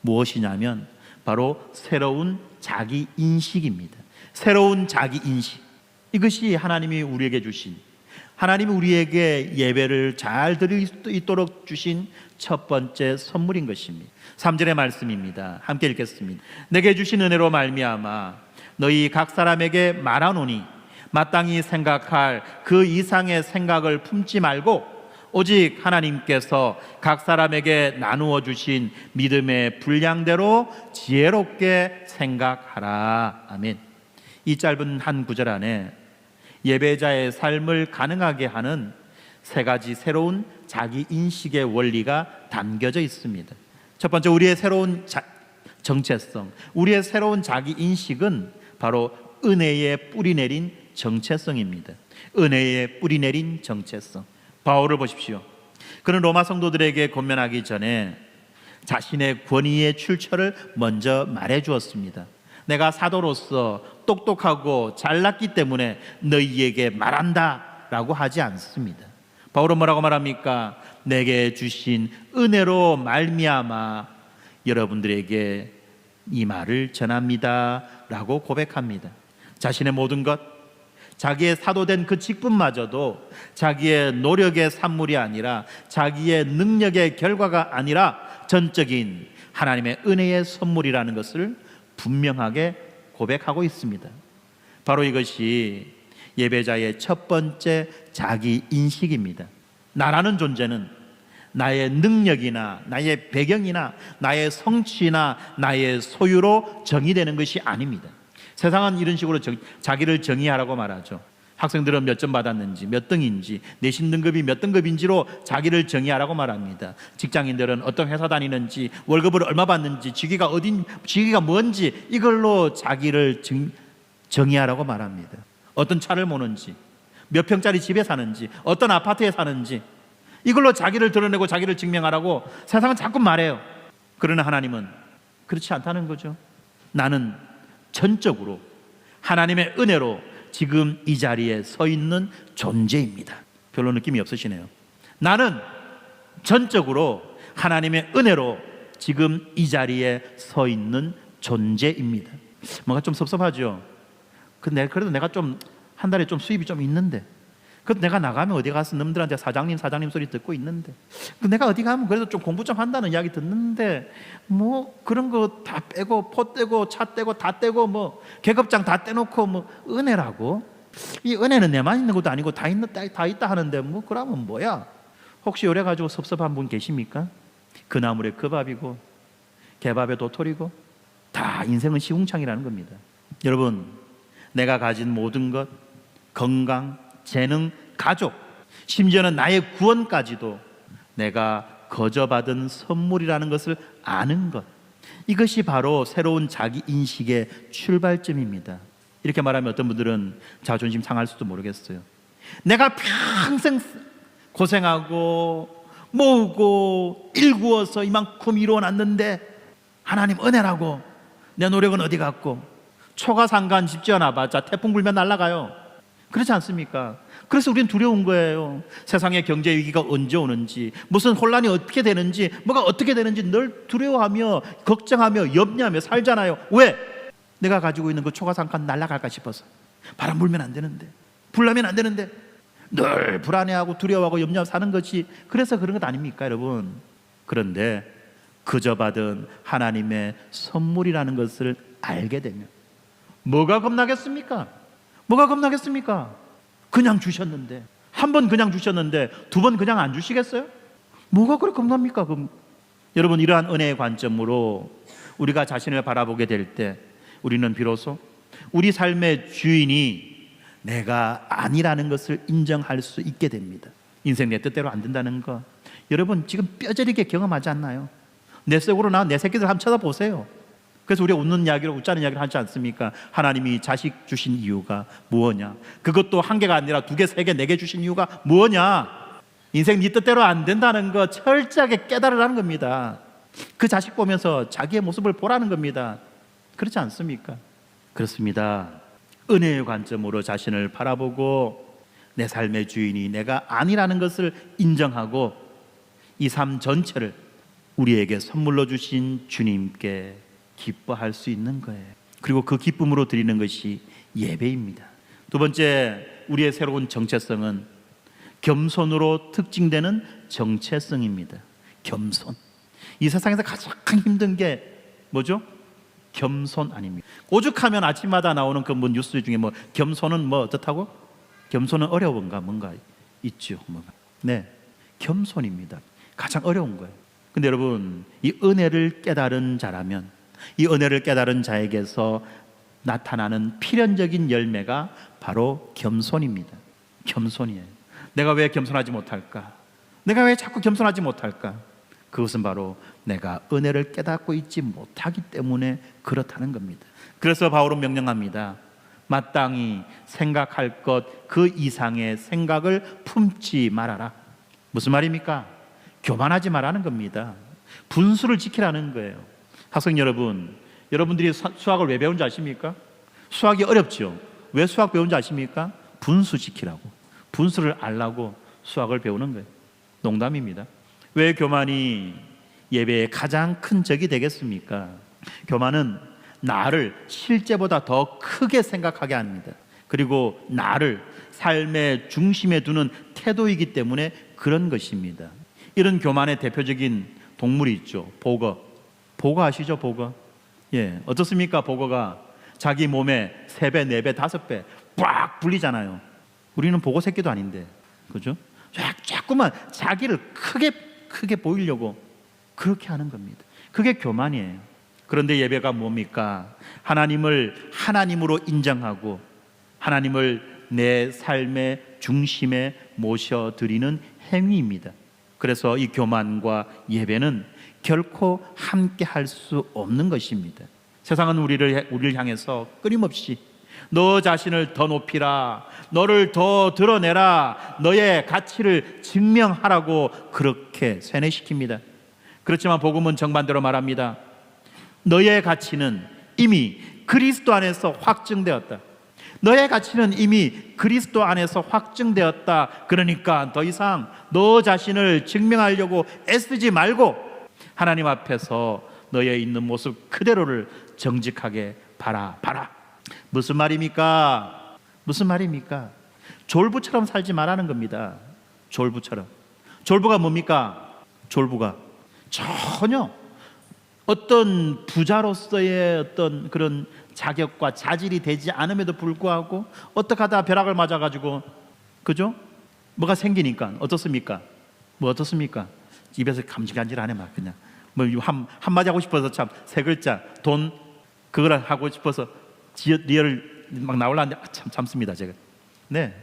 무엇이냐면 바로 새로운 자기 인식입니다. 새로운 자기 인식. 이것이 하나님이 우리에게 주신, 하나님이 우리에게 예배를 잘 드릴 수 있도록 주신 첫 번째 선물인 것입니다. 3절의 말씀입니다. 함께 읽겠습니다. 내게 주신 은혜로 말미암아 너희 각 사람에게 말하노니 마땅히 생각할 그 이상의 생각을 품지 말고 오직 하나님께서 각 사람에게 나누어 주신 믿음의 분량대로 지혜롭게 생각하라. 아멘. 이 짧은 한 구절 안에 예배자의 삶을 가능하게 하는 세 가지 새로운 자기 인식의 원리가 담겨져 있습니다. 첫 번째, 우리의 새로운 정체성, 우리의 새로운 자기 인식은 바로 은혜의 뿌리 내린 정체성입니다. 은혜의 뿌리 내린 정체성. 바울을 보십시오. 그는 로마 성도들에게 권면하기 전에 자신의 권위의 출처를 먼저 말해 주었습니다. 내가 사도로서 똑똑하고 잘났기 때문에 너희에게 말한다 라고 하지 않습니다. 바울은 뭐라고 말합니까? 내게 주신 은혜로 말미암아 여러분들에게 이 말을 전합니다 라고 고백합니다. 자신의 모든 것, 자기의 사도된 그 직분마저도 자기의 노력의 산물이 아니라 자기의 능력의 결과가 아니라 전적인 하나님의 은혜의 선물이라는 것을 분명하게 고백하고 있습니다. 바로 이것이 예배자의 첫 번째 자기 인식입니다. 나라는 존재는 나의 능력이나 나의 배경이나 나의 성취나 나의 소유로 정의되는 것이 아닙니다. 세상은 이런 식으로 자기를 정의하라고 말하죠. 학생들은 몇 점 받았는지, 몇 등인지, 내신 등급이 몇 등급인지로 자기를 정의하라고 말합니다. 직장인들은 어떤 회사 다니는지, 월급을 얼마 받는지, 직위가 뭔지 이걸로 자기를 정의하라고 말합니다. 어떤 차를 모는지, 몇 평짜리 집에 사는지, 어떤 아파트에 사는지 이걸로 자기를 드러내고 자기를 증명하라고 세상은 자꾸 말해요. 그러나 하나님은 그렇지 않다는 거죠. 나는 전적으로 하나님의 은혜로 지금 이 자리에 서 있는 존재입니다. 별로 느낌이 없으시네요. 나는 전적으로 하나님의 은혜로 지금 이 자리에 서 있는 존재입니다. 뭔가 좀 섭섭하죠. 그래도 내가 좀 한 달에 좀 수입이 좀 있는데, 그래도 내가 나가면 어디 가서 놈들한테 사장님 소리 듣고 있는데, 내가 어디 가면 그래도 좀 공부 좀 한다는 이야기 듣는데, 뭐 그런 거 다 빼고 포 떼고 차 떼고 다 떼고 뭐 계급장 다 떼놓고 뭐 은혜라고? 이 은혜는 내만 있는 것도 아니고 다 있다 하는데 뭐 그러면 뭐야? 혹시 요래 가지고 섭섭한 분 계십니까? 그 나물에 그 밥이고 개밥에 도토리고 다 인생은 시궁창이라는 겁니다. 여러분, 내가 가진 모든 것, 건강, 재능, 가족, 심지어는 나의 구원까지도 내가 거저받은 선물이라는 것을 아는 것, 이것이 바로 새로운 자기 인식의 출발점입니다. 이렇게 말하면 어떤 분들은 자존심 상할 수도 모르겠어요. 내가 평생 고생하고 모으고 일구어서 이만큼 이루어놨는데 하나님 은혜라고 내 노력은 어디 갔고, 초가상간 집 지어놔봤자 태풍 불면 날아가요. 그렇지 않습니까? 그래서 우리는 두려운 거예요. 세상의 경제 위기가 언제 오는지, 무슨 혼란이 어떻게 되는지, 뭐가 어떻게 되는지 늘 두려워하며 걱정하며 염려하며 살잖아요. 왜? 내가 가지고 있는 그 초가상간 날아갈까 싶어서. 바람 불면 안 되는데, 불나면 안 되는데 늘 불안해하고 두려워하고 염려하고 사는 것이, 그래서 그런 것 아닙니까 여러분? 그런데 그저 받은 하나님의 선물이라는 것을 알게 되면 뭐가 겁나겠습니까? 뭐가 겁나겠습니까? 그냥 주셨는데, 한 번 그냥 주셨는데 두 번 그냥 안 주시겠어요? 뭐가 그렇게 겁납니까? 그럼 여러분, 이러한 은혜의 관점으로 우리가 자신을 바라보게 될 때 우리는 비로소 우리 삶의 주인이 내가 아니라는 것을 인정할 수 있게 됩니다. 인생 내 뜻대로 안 된다는 거 여러분 지금 뼈저리게 경험하지 않나요? 내 속으로 나 내 새끼들 한번 쳐다보세요. 그래서 우리가 웃는 이야기로 웃자는 이야기를 하지 않습니까? 하나님이 자식 주신 이유가 뭐냐? 그것도 한 개가 아니라 두 개, 세 개, 네 개 주신 이유가 뭐냐? 인생 네 뜻대로 안 된다는 거 철저하게 깨달으라는 겁니다. 그 자식 보면서 자기의 모습을 보라는 겁니다. 그렇지 않습니까? 그렇습니다. 은혜의 관점으로 자신을 바라보고 내 삶의 주인이 내가 아니라는 것을 인정하고 이 삶 전체를 우리에게 선물로 주신 주님께 기뻐할 수 있는 거예요. 그리고 그 기쁨으로 드리는 것이 예배입니다. 두 번째, 우리의 새로운 정체성은 겸손으로 특징되는 정체성입니다. 겸손. 이 세상에서 가장 힘든 게 뭐죠? 겸손 아닙니까? 오죽하면 아침마다 나오는 그 뭐 뉴스 중에 뭐 겸손은 뭐 어떻다고? 겸손은 어려운가 뭔가 있죠. 뭔가. 네, 겸손입니다. 가장 어려운 거예요. 근데 여러분, 이 은혜를 깨달은 자라면, 이 은혜를 깨달은 자에게서 나타나는 필연적인 열매가 바로 겸손입니다. 겸손이에요. 내가 왜 겸손하지 못할까? 내가 왜 자꾸 겸손하지 못할까? 그것은 바로 내가 은혜를 깨닫고 있지 못하기 때문에 그렇다는 겁니다. 그래서 바울은 명령합니다. 마땅히 생각할 것 그 이상의 생각을 품지 말아라. 무슨 말입니까? 교만하지 말라는 겁니다. 분수를 지키라는 거예요. 학생 여러분, 여러분들이 수학을 왜 배운지 아십니까? 수학이 어렵죠. 왜 수학 배운지 아십니까? 분수 지키라고, 분수를 알라고 수학을 배우는 거예요. 농담입니다. 왜 교만이 예배의 가장 큰 적이 되겠습니까? 교만은 나를 실제보다 더 크게 생각하게 합니다. 그리고 나를 삶의 중심에 두는 태도이기 때문에 그런 것입니다. 이런 교만의 대표적인 동물이 있죠. 보거. 보거 아시죠? 보거. 예, 어떻습니까? 보거가 자기 몸에 3배, 4배, 5배 빡 불리잖아요. 우리는 보거 새끼도 아닌데, 그죠? 자꾸만 자기를 크게 보이려고 그렇게 하는 겁니다. 그게 교만이에요. 그런데 예배가 뭡니까? 하나님을 하나님으로 인정하고 하나님을 내 삶의 중심에 모셔드리는 행위입니다. 그래서 이 교만과 예배는 결코 함께 할 수 없는 것입니다. 세상은 우리를 향해서 끊임없이 너 자신을 더 높이라, 너를 더 드러내라, 너의 가치를 증명하라고 그렇게 세뇌시킵니다. 그렇지만 복음은 정반대로 말합니다. 너의 가치는 이미 그리스도 안에서 확증되었다. 너의 가치는 이미 그리스도 안에서 확증되었다. 그러니까 더 이상 너 자신을 증명하려고 애쓰지 말고 하나님 앞에서 너의 있는 모습 그대로를 정직하게 바라. 무슨 말입니까? 무슨 말입니까? 졸부처럼 살지 말라는 겁니다. 졸부처럼. 졸부가 뭡니까? 졸부가 전혀 어떤 부자로서의 어떤 그런 자격과 자질이 되지 않음에도 불구하고 어떻게 하다 벼락을 맞아가지고, 그죠? 뭐가 생기니까 어떻습니까? 뭐 어떻습니까? 입에서 감질감질하네 막 그냥 뭐 한마디 하고 싶어서 참 3글자 돈 그걸 하고 싶어서 리얼 막 나오려는데 참 참습니다 제가. 네,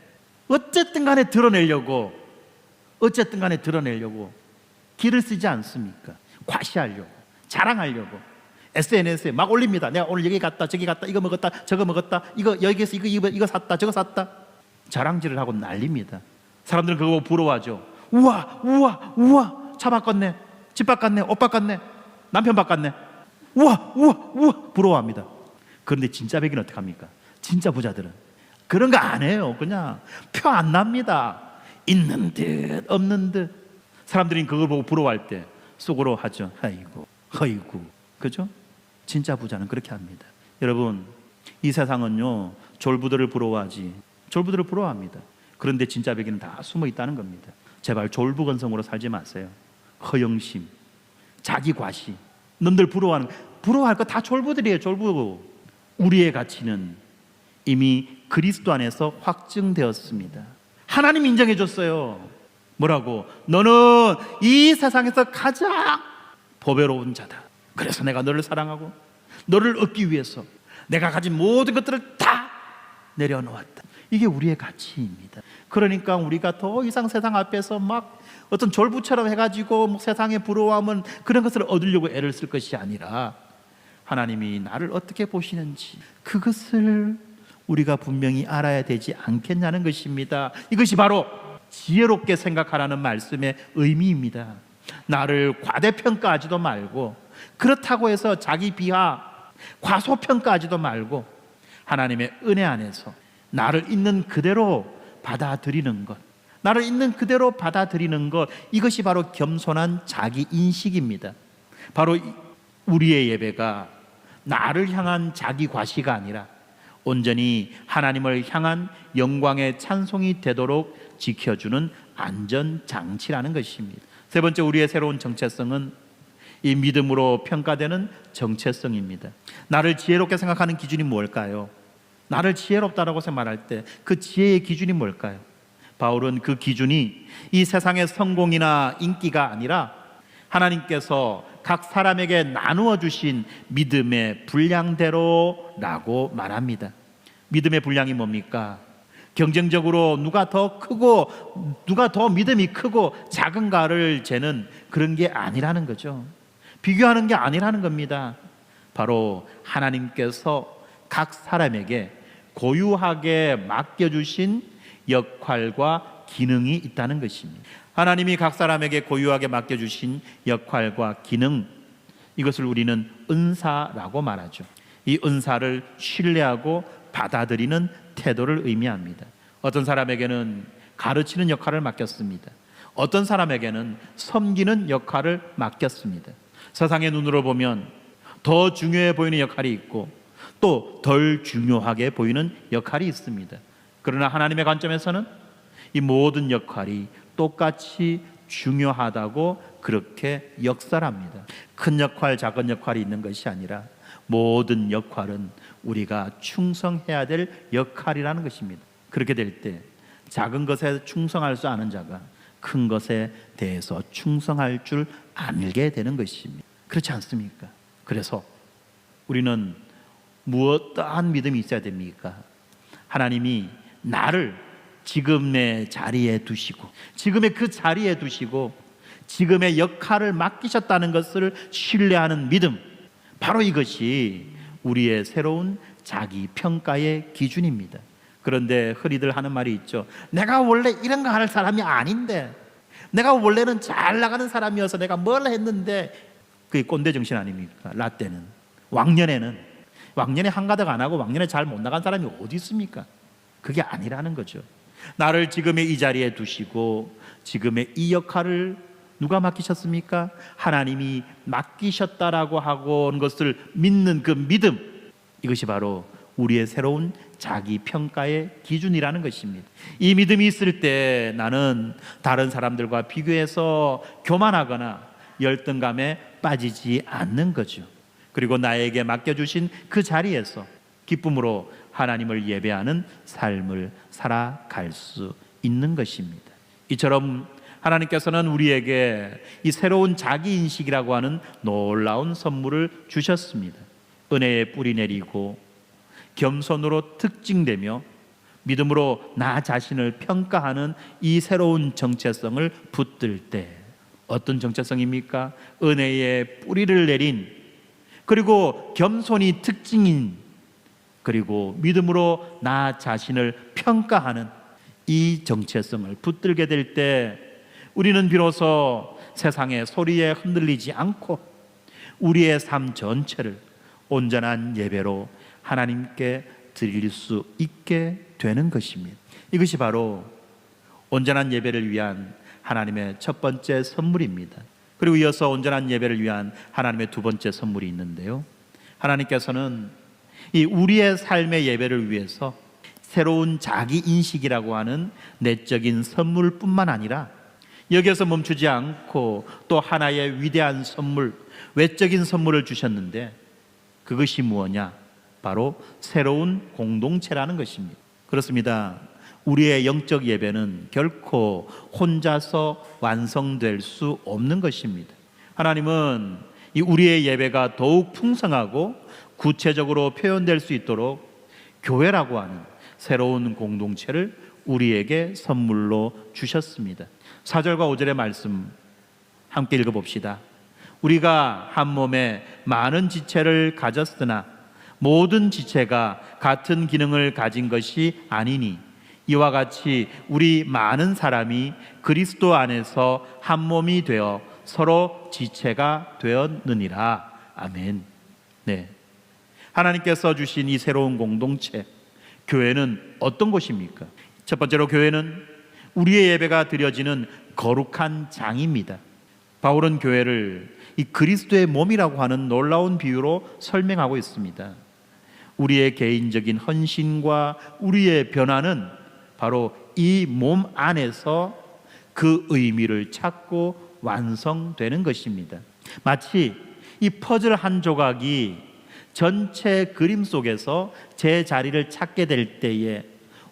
어쨌든 간에 드러내려고 길을 쓰지 않습니까? 과시하려고, 자랑하려고 SNS에 막 올립니다. 내가 오늘 여기 갔다 저기 갔다 이거 먹었다 저거 먹었다 이거 여기에서 이거 샀다 저거 샀다 자랑질을 하고 난립니다. 사람들은 그거 부러워하죠. 우와 차 바꿨네, 집 바꿨네, 옷 바꿨네, 남편 바꿨네. 우와 부러워합니다. 그런데 진짜 백인 어떡합니까? 진짜 부자들은 그런 거 안 해요. 그냥 표 안 납니다. 있는 듯 없는 듯. 사람들이 그걸 보고 부러워할 때 속으로 하죠. 아이고 그죠? 진짜 부자는 그렇게 합니다. 여러분, 이 세상은요 졸부들을 부러워합니다. 그런데 진짜 백인은 다 숨어 있다는 겁니다. 제발 졸부건성으로 살지 마세요. 허영심, 자기과시, 남들 부러워할 거 다 졸부들이에요. 졸부. 우리의 가치는 이미 그리스도 안에서 확증되었습니다. 하나님 인정해 줬어요. 뭐라고? 너는 이 세상에서 가장 보배로운 자다. 그래서 내가 너를 사랑하고 너를 얻기 위해서 내가 가진 모든 것들을 다 내려놓았다. 이게 우리의 가치입니다. 그러니까 우리가 더 이상 세상 앞에서 막 어떤 졸부처럼 해가지고 뭐 세상에 부러워하면 그런 것을 얻으려고 애를 쓸 것이 아니라 하나님이 나를 어떻게 보시는지 그것을 우리가 분명히 알아야 되지 않겠냐는 것입니다. 이것이 바로 지혜롭게 생각하라는 말씀의 의미입니다. 나를 과대평가하지도 말고, 그렇다고 해서 자기 비하, 과소평가하지도 말고 하나님의 은혜 안에서 나를 있는 그대로 받아들이는 것, 나를 있는 그대로 받아들이는 것, 이것이 바로 겸손한 자기 인식입니다. 바로 우리의 예배가 나를 향한 자기 과시가 아니라 온전히 하나님을 향한 영광의 찬송이 되도록 지켜주는 안전장치라는 것입니다. 세 번째, 우리의 새로운 정체성은 이 믿음으로 평가되는 정체성입니다. 나를 지혜롭게 생각하는 기준이 뭘까요? 나를 지혜롭다라고 말할 때 그 지혜의 기준이 뭘까요? 바울은 그 기준이 이 세상의 성공이나 인기가 아니라 하나님께서 각 사람에게 나누어 주신 믿음의 분량대로라고 말합니다. 믿음의 분량이 뭡니까? 경쟁적으로 누가 더 크고 누가 더 믿음이 크고 작은가를 재는 그런 게 아니라는 거죠. 비교하는 게 아니라는 겁니다. 바로 하나님께서 각 사람에게 고유하게 맡겨주신 역할과 기능이 있다는 것입니다. 하나님이 각 사람에게 고유하게 맡겨주신 역할과 기능, 이것을 우리는 은사라고 말하죠. 이 은사를 신뢰하고 받아들이는 태도를 의미합니다. 어떤 사람에게는 가르치는 역할을 맡겼습니다. 어떤 사람에게는 섬기는 역할을 맡겼습니다. 세상의 눈으로 보면 더 중요해 보이는 역할이 있고 또 덜 중요하게 보이는 역할이 있습니다. 그러나 하나님의 관점에서는 이 모든 역할이 똑같이 중요하다고 그렇게 역설합니다. 큰 역할, 작은 역할이 있는 것이 아니라 모든 역할은 우리가 충성해야 될 역할이라는 것입니다. 그렇게 될 때 작은 것에 충성할 수 아는 자가 큰 것에 대해서 충성할 줄 알게 되는 것입니다. 그렇지 않습니까? 그래서 우리는 무엇떠한 믿음이 있어야 됩니까? 하나님이 나를 지금 내 자리에 두시고 지금의 그 자리에 두시고 지금의 역할을 맡기셨다는 것을 신뢰하는 믿음, 바로 이것이 우리의 새로운 자기 평가의 기준입니다. 그런데 흔히들 하는 말이 있죠. 내가 원래 이런 거 할 사람이 아닌데, 내가 원래는 잘 나가는 사람이어서 내가 뭘 했는데, 그게 꼰대 정신 아닙니까? 라떼는 왕년에 한가닥 안 하고 왕년에 잘 못 나간 사람이 어디 있습니까? 그게 아니라는 거죠. 나를 지금의 이 자리에 두시고 지금의 이 역할을 누가 맡기셨습니까? 하나님이 맡기셨다라고 하고 온 것을 믿는 그 믿음, 이것이 바로 우리의 새로운 자기 평가의 기준이라는 것입니다. 이 믿음이 있을 때 나는 다른 사람들과 비교해서 교만하거나 열등감에 빠지지 않는 거죠. 그리고 나에게 맡겨주신 그 자리에서 기쁨으로 하나님을 예배하는 삶을 살아갈 수 있는 것입니다. 이처럼 하나님께서는 우리에게 이 새로운 자기인식이라고 하는 놀라운 선물을 주셨습니다. 은혜의 뿌리 내리고 겸손으로 특징되며 믿음으로 나 자신을 평가하는 이 새로운 정체성을 붙들 때, 어떤 정체성입니까? 은혜의 뿌리를 내린, 그리고 겸손이 특징인, 그리고 믿음으로 나 자신을 평가하는 이 정체성을 붙들게 될 때 우리는 비로소 세상의 소리에 흔들리지 않고 우리의 삶 전체를 온전한 예배로 하나님께 드릴 수 있게 되는 것입니다. 이것이 바로 온전한 예배를 위한 하나님의 첫 번째 선물입니다. 그리고 이어서 온전한 예배를 위한 하나님의 두 번째 선물이 있는데요, 하나님께서는 이 우리의 삶의 예배를 위해서 새로운 자기 인식이라고 하는 내적인 선물뿐만 아니라 여기에서 멈추지 않고 또 하나의 위대한 선물, 외적인 선물을 주셨는데 그것이 무엇냐? 바로 새로운 공동체라는 것입니다. 그렇습니다. 우리의 영적 예배는 결코 혼자서 완성될 수 없는 것입니다. 하나님은 이 우리의 예배가 더욱 풍성하고 구체적으로 표현될 수 있도록 교회라고 하는 새로운 공동체를 우리에게 선물로 주셨습니다. 4절과 5절의 말씀 함께 읽어봅시다. 우리가 한 몸에 많은 지체를 가졌으나 모든 지체가 같은 기능을 가진 것이 아니니 이와 같이 우리 많은 사람이 그리스도 안에서 한 몸이 되어 서로 지체가 되었느니라. 아멘. 네. 하나님께서 주신 이 새로운 공동체, 교회는 어떤 곳입니까? 첫 번째로 교회는 우리의 예배가 드려지는 거룩한 장입니다. 바울은 교회를 이 그리스도의 몸이라고 하는 놀라운 비유로 설명하고 있습니다. 우리의 개인적인 헌신과 우리의 변화는 바로 이 몸 안에서 그 의미를 찾고 완성되는 것입니다. 마치 이 퍼즐 한 조각이 전체 그림 속에서 제 자리를 찾게 될 때에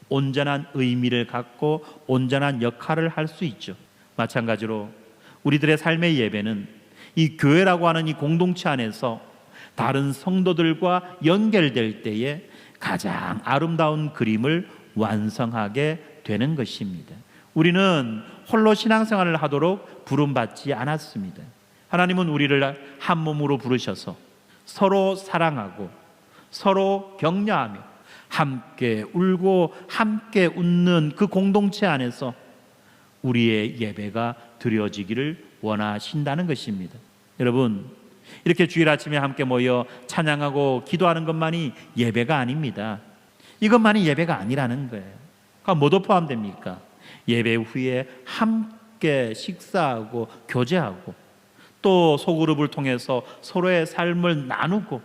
온전한 의미를 갖고 온전한 역할을 할 수 있죠. 마찬가지로 우리들의 삶의 예배는 이 교회라고 하는 이 공동체 안에서 다른 성도들과 연결될 때에 가장 아름다운 그림을 완성하게 되는 것입니다. 우리는 홀로 신앙생활을 하도록 부름받지 않았습니다. 하나님은 우리를 한 몸으로 부르셔서 서로 사랑하고 서로 격려하며 함께 울고 함께 웃는 그 공동체 안에서 우리의 예배가 드려지기를 원하신다는 것입니다. 여러분, 이렇게 주일 아침에 함께 모여 찬양하고 기도하는 것만이 예배가 아닙니다. 이것만이 예배가 아니라는 거예요. 그러니까 뭐도 포함됩니까? 예배 후에 함께 식사하고 교제하고 또 소그룹을 통해서 서로의 삶을 나누고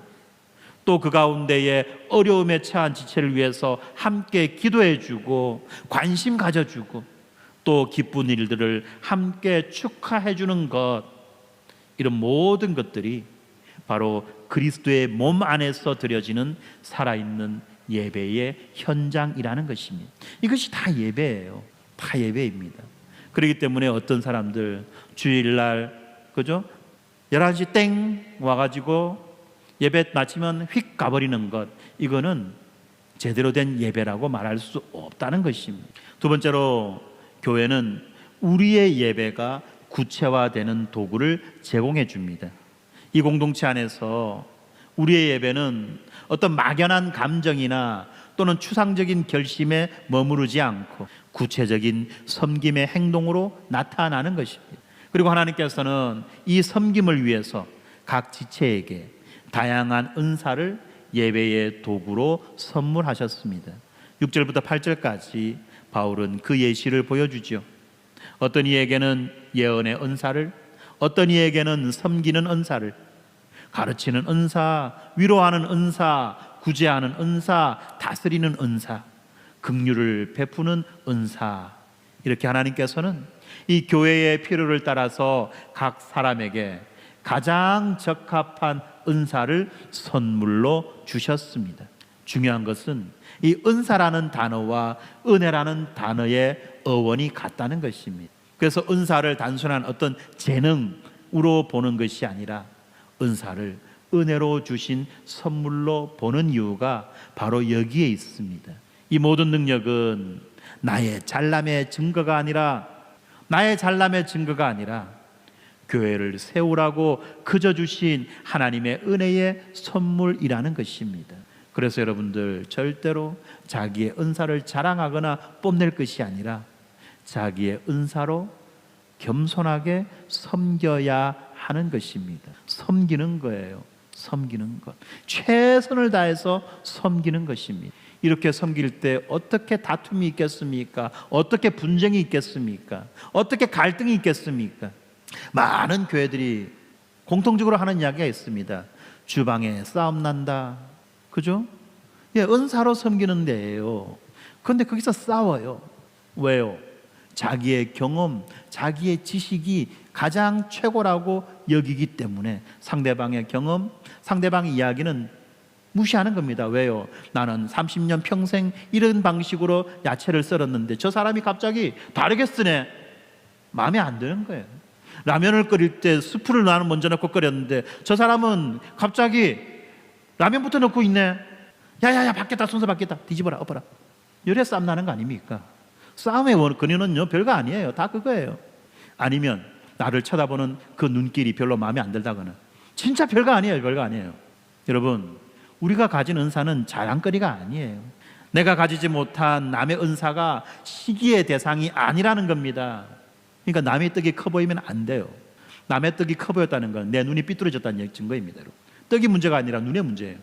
또 그 가운데에 어려움에 처한 지체를 위해서 함께 기도해주고 관심 가져주고 또 기쁜 일들을 함께 축하해주는 것, 이런 모든 것들이 바로 그리스도의 몸 안에서 드려지는 살아있는 예배의 현장이라는 것입니다. 이것이 다 예배예요. 다 예배입니다. 그렇기 때문에 어떤 사람들 주일날 그죠? 11시 땡 와가지고 예배 마치면 휙 가버리는 것, 이거는 제대로 된 예배라고 말할 수 없다는 것입니다. 두 번째로 교회는 우리의 예배가 구체화되는 도구를 제공해 줍니다. 이 공동체 안에서 우리의 예배는 어떤 막연한 감정이나 또는 추상적인 결심에 머무르지 않고 구체적인 섬김의 행동으로 나타나는 것입니다. 그리고 하나님께서는 이 섬김을 위해서 각 지체에게 다양한 은사를 예배의 도구로 선물하셨습니다. 6절부터 8절까지 바울은 그 예시를 보여주죠. 어떤 이에게는 예언의 은사를, 어떤 이에게는 섬기는 은사를, 가르치는 은사, 위로하는 은사, 구제하는 은사, 다스리는 은사, 긍휼을 베푸는 은사, 이렇게 하나님께서는 이 교회의 필요를 따라서 각 사람에게 가장 적합한 은사를 선물로 주셨습니다. 중요한 것은 이 은사라는 단어와 은혜라는 단어의 어원이 같다는 것입니다. 그래서 은사를 단순한 어떤 재능으로 보는 것이 아니라 은사를 은혜로 주신 선물로 보는 이유가 바로 여기에 있습니다. 이 모든 능력은 나의 잘남의 증거가 아니라 교회를 세우라고 그저 주신 하나님의 은혜의 선물이라는 것입니다. 그래서 여러분들 절대로 자기의 은사를 자랑하거나 뽐낼 것이 아니라 자기의 은사로 겸손하게 섬겨야 하는 것입니다. 섬기는 거예요. 섬기는 것. 최선을 다해서 섬기는 것입니다. 이렇게 섬길 때 어떻게 다툼이 있겠습니까? 어떻게 분쟁이 있겠습니까? 어떻게 갈등이 있겠습니까? 많은 교회들이 공통적으로 하는 이야기가 있습니다. 주방에 싸움 난다. 그죠? 예, 은사로 섬기는 데예요. 그런데 거기서 싸워요. 왜요? 자기의 경험, 자기의 지식이 가장 최고라고 여기기 때문에 상대방의 경험, 상대방의 이야기는 무시하는 겁니다. 왜요? 나는 30년 평생 이런 방식으로 야채를 썰었는데 저 사람이 갑자기 다르게 쓰네. 마음에 안 드는 거예요. 라면을 끓일 때 스프를 나는 먼저 넣고 끓였는데 저 사람은 갑자기 라면부터 넣고 있네. 야야야, 바뀌었다, 순서 바뀌었다, 뒤집어라, 엎어라. 이래 싸움 나는 거 아닙니까? 싸움의 근원은요 별거 아니에요. 다 그거예요. 아니면 나를 쳐다보는 그 눈길이 별로 마음에 안 들다거나, 진짜 별거 아니에요. 별거 아니에요. 여러분, 우리가 가진 은사는 자랑거리가 아니에요. 내가 가지지 못한 남의 은사가 시기의 대상이 아니라는 겁니다. 그러니까 남의 떡이 커 보이면 안 돼요. 남의 떡이 커 보였다는 건 내 눈이 삐뚤어졌다는 증거입니다. 여러분. 떡이 문제가 아니라 눈의 문제예요.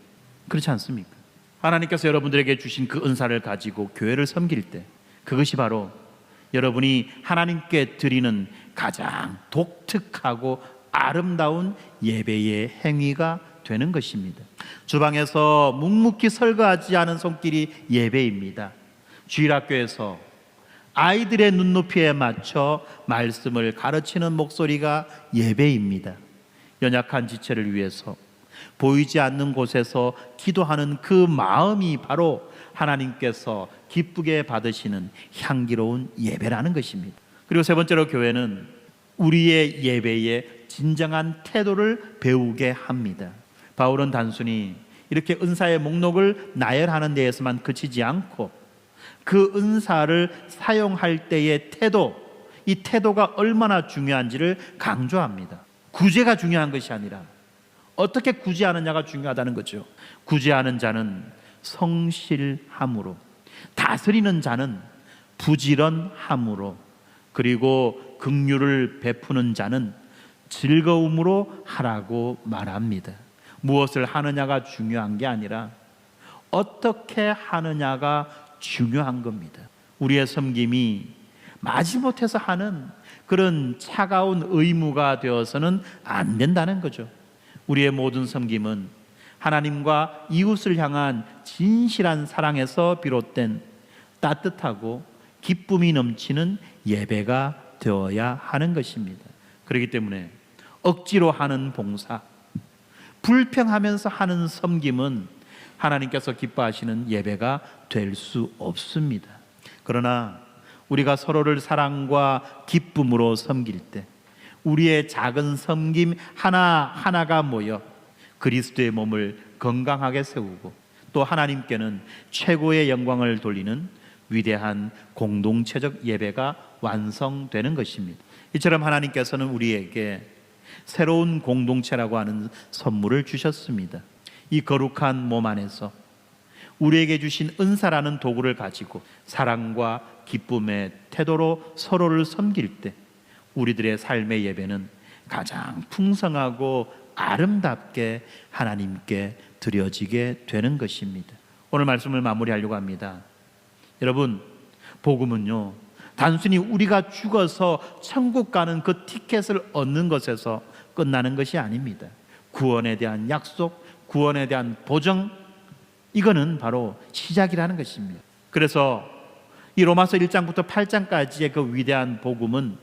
그렇지 않습니까? 하나님께서 여러분들에게 주신 그 은사를 가지고 교회를 섬길 때, 그것이 바로 여러분이 하나님께 드리는 가장 독특하고 아름다운 예배의 행위가 되는 것입니다. 주방에서 묵묵히 설거하지 않은 손길이 예배입니다. 주일학교에서 아이들의 눈높이에 맞춰 말씀을 가르치는 목소리가 예배입니다. 연약한 지체를 위해서 보이지 않는 곳에서 기도하는 그 마음이 바로 하나님께서 기쁘게 받으시는 향기로운 예배라는 것입니다. 그리고 세 번째로 교회는 우리의 예배의 진정한 태도를 배우게 합니다. 바울은 단순히 이렇게 은사의 목록을 나열하는 데에서만 그치지 않고 그 은사를 사용할 때의 태도, 이 태도가 얼마나 중요한지를 강조합니다. 구제가 중요한 것이 아니라 어떻게 구제하느냐가 중요하다는 거죠. 구제하는 자는 성실함으로, 다스리는 자는 부지런함으로, 그리고 긍휼을 베푸는 자는 즐거움으로 하라고 말합니다. 무엇을 하느냐가 중요한 게 아니라 어떻게 하느냐가 중요한 겁니다. 우리의 섬김이 마지못해서 하는 그런 차가운 의무가 되어서는 안 된다는 거죠. 우리의 모든 섬김은 하나님과 이웃을 향한 진실한 사랑에서 비롯된 따뜻하고 기쁨이 넘치는 예배가 되어야 하는 것입니다. 그렇기 때문에 억지로 하는 봉사, 불평하면서 하는 섬김은 하나님께서 기뻐하시는 예배가 될 수 없습니다. 그러나 우리가 서로를 사랑과 기쁨으로 섬길 때 우리의 작은 섬김 하나하나가 모여 그리스도의 몸을 건강하게 세우고 또 하나님께는 최고의 영광을 돌리는 위대한 공동체적 예배가 완성되는 것입니다. 이처럼 하나님께서는 우리에게 새로운 공동체라고 하는 선물을 주셨습니다. 이 거룩한 몸 안에서 우리에게 주신 은사라는 도구를 가지고 사랑과 기쁨의 태도로 서로를 섬길 때 우리들의 삶의 예배는 가장 풍성하고 아름답게 하나님께 드려지게 되는 것입니다. 오늘 말씀을 마무리하려고 합니다. 여러분, 복음은요, 단순히 우리가 죽어서 천국 가는 그 티켓을 얻는 것에서 끝나는 것이 아닙니다. 구원에 대한 약속, 구원에 대한 보증, 이거는 바로 시작이라는 것입니다. 그래서 이 로마서 1장부터 8장까지의 그 위대한 복음은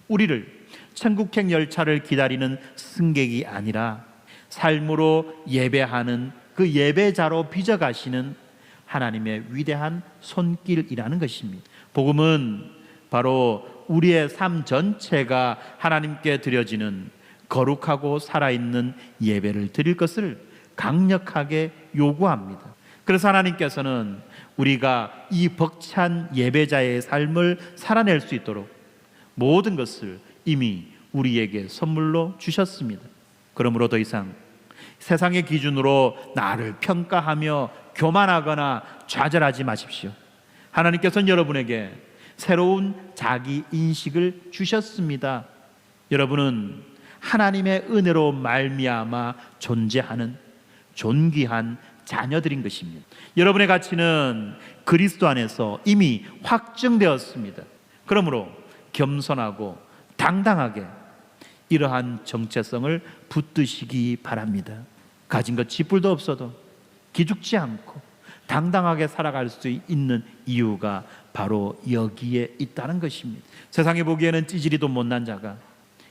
우리를 천국행 열차를 기다리는 승객이 아니라 삶으로 예배하는 그 예배자로 빚어가시는 하나님의 위대한 손길이라는 것입니다. 복음은 바로 우리의 삶 전체가 하나님께 드려지는 거룩하고 살아있는 예배를 드릴 것을 강력하게 요구합니다. 그래서 하나님께서는 우리가 이 벅찬 예배자의 삶을 살아낼 수 있도록 모든 것을 이미 우리에게 선물로 주셨습니다. 그러므로 더 이상 세상의 기준으로 나를 평가하며 교만하거나 좌절하지 마십시오. 하나님께서는 여러분에게 새로운 자기 인식을 주셨습니다. 여러분은 하나님의 은혜로 말미암아 존재하는 존귀한 자녀들인 것입니다. 여러분의 가치는 그리스도 안에서 이미 확정되었습니다. 그러므로 겸손하고 당당하게 이러한 정체성을 붙드시기 바랍니다. 가진 것 쥐뿔도 없어도 기죽지 않고 당당하게 살아갈 수 있는 이유가 바로 여기에 있다는 것입니다. 세상에 보기에는 찌질이도 못난 자가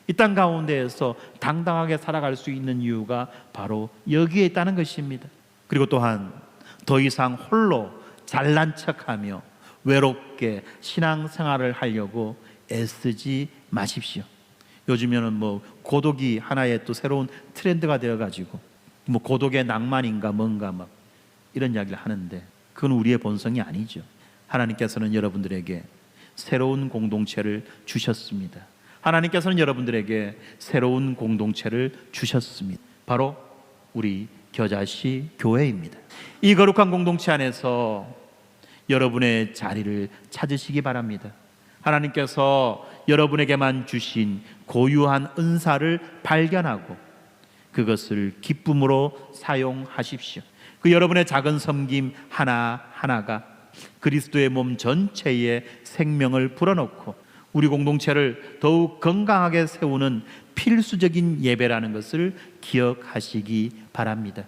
이 땅 가운데에서 당당하게 살아갈 수 있는 이유가 바로 여기에 있다는 것입니다. 그리고 또한 더 이상 홀로 잘난 척하며 외롭게 신앙생활을 하려고 애쓰지 마십시오. 요즘에는 뭐 고독이 하나의 또 새로운 트렌드가 되어가지고 뭐 고독의 낭만인가 뭔가 막 이런 이야기를 하는데 그건 우리의 본성이 아니죠. 하나님께서는 여러분들에게 새로운 공동체를 주셨습니다. 하나님께서는 여러분들에게 새로운 공동체를 주셨습니다. 바로 우리 겨자씨 교회입니다. 이 거룩한 공동체 안에서 여러분의 자리를 찾으시기 바랍니다. 하나님께서 여러분에게만 주신 고유한 은사를 발견하고 그것을 기쁨으로 사용하십시오. 그 여러분의 작은 섬김 하나하나가 그리스도의 몸 전체에 생명을 불어넣고 우리 공동체를 더욱 건강하게 세우는 필수적인 예배라는 것을 기억하시기 바랍니다.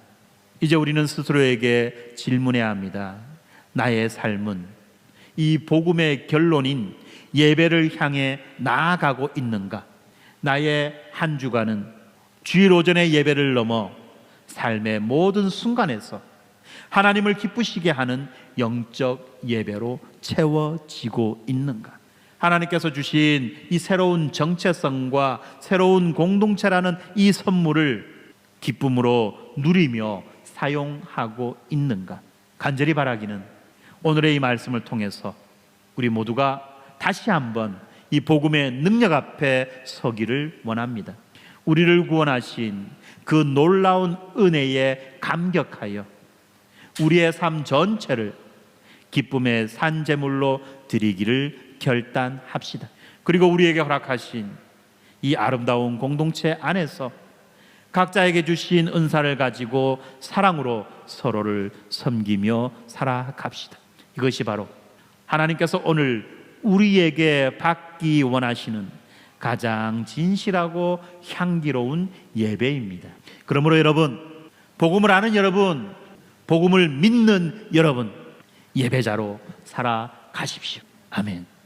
이제 우리는 스스로에게 질문해야 합니다. 나의 삶은 이 복음의 결론인 예배를 향해 나아가고 있는가? 나의 한 주간은 주일 오전의 예배를 넘어 삶의 모든 순간에서 하나님을 기쁘시게 하는 영적 예배로 채워지고 있는가? 하나님께서 주신 이 새로운 정체성과 새로운 공동체라는 이 선물을 기쁨으로 누리며 사용하고 있는가? 간절히 바라기는 오늘의 이 말씀을 통해서 우리 모두가 다시 한번 이 복음의 능력 앞에 서기를 원합니다. 우리를 구원하신 그 놀라운 은혜에 감격하여 우리의 삶 전체를 기쁨의 산제물로 드리기를 결단합시다. 그리고 우리에게 허락하신 이 아름다운 공동체 안에서 각자에게 주신 은사를 가지고 사랑으로 서로를 섬기며 살아갑시다. 이것이 바로 하나님께서 오늘 우리에게 받기 원하시는 가장 진실하고 향기로운 예배입니다. 그러므로 여러분, 복음을 아는 여러분, 복음을 믿는 여러분, 예배자로 살아가십시오. 아멘.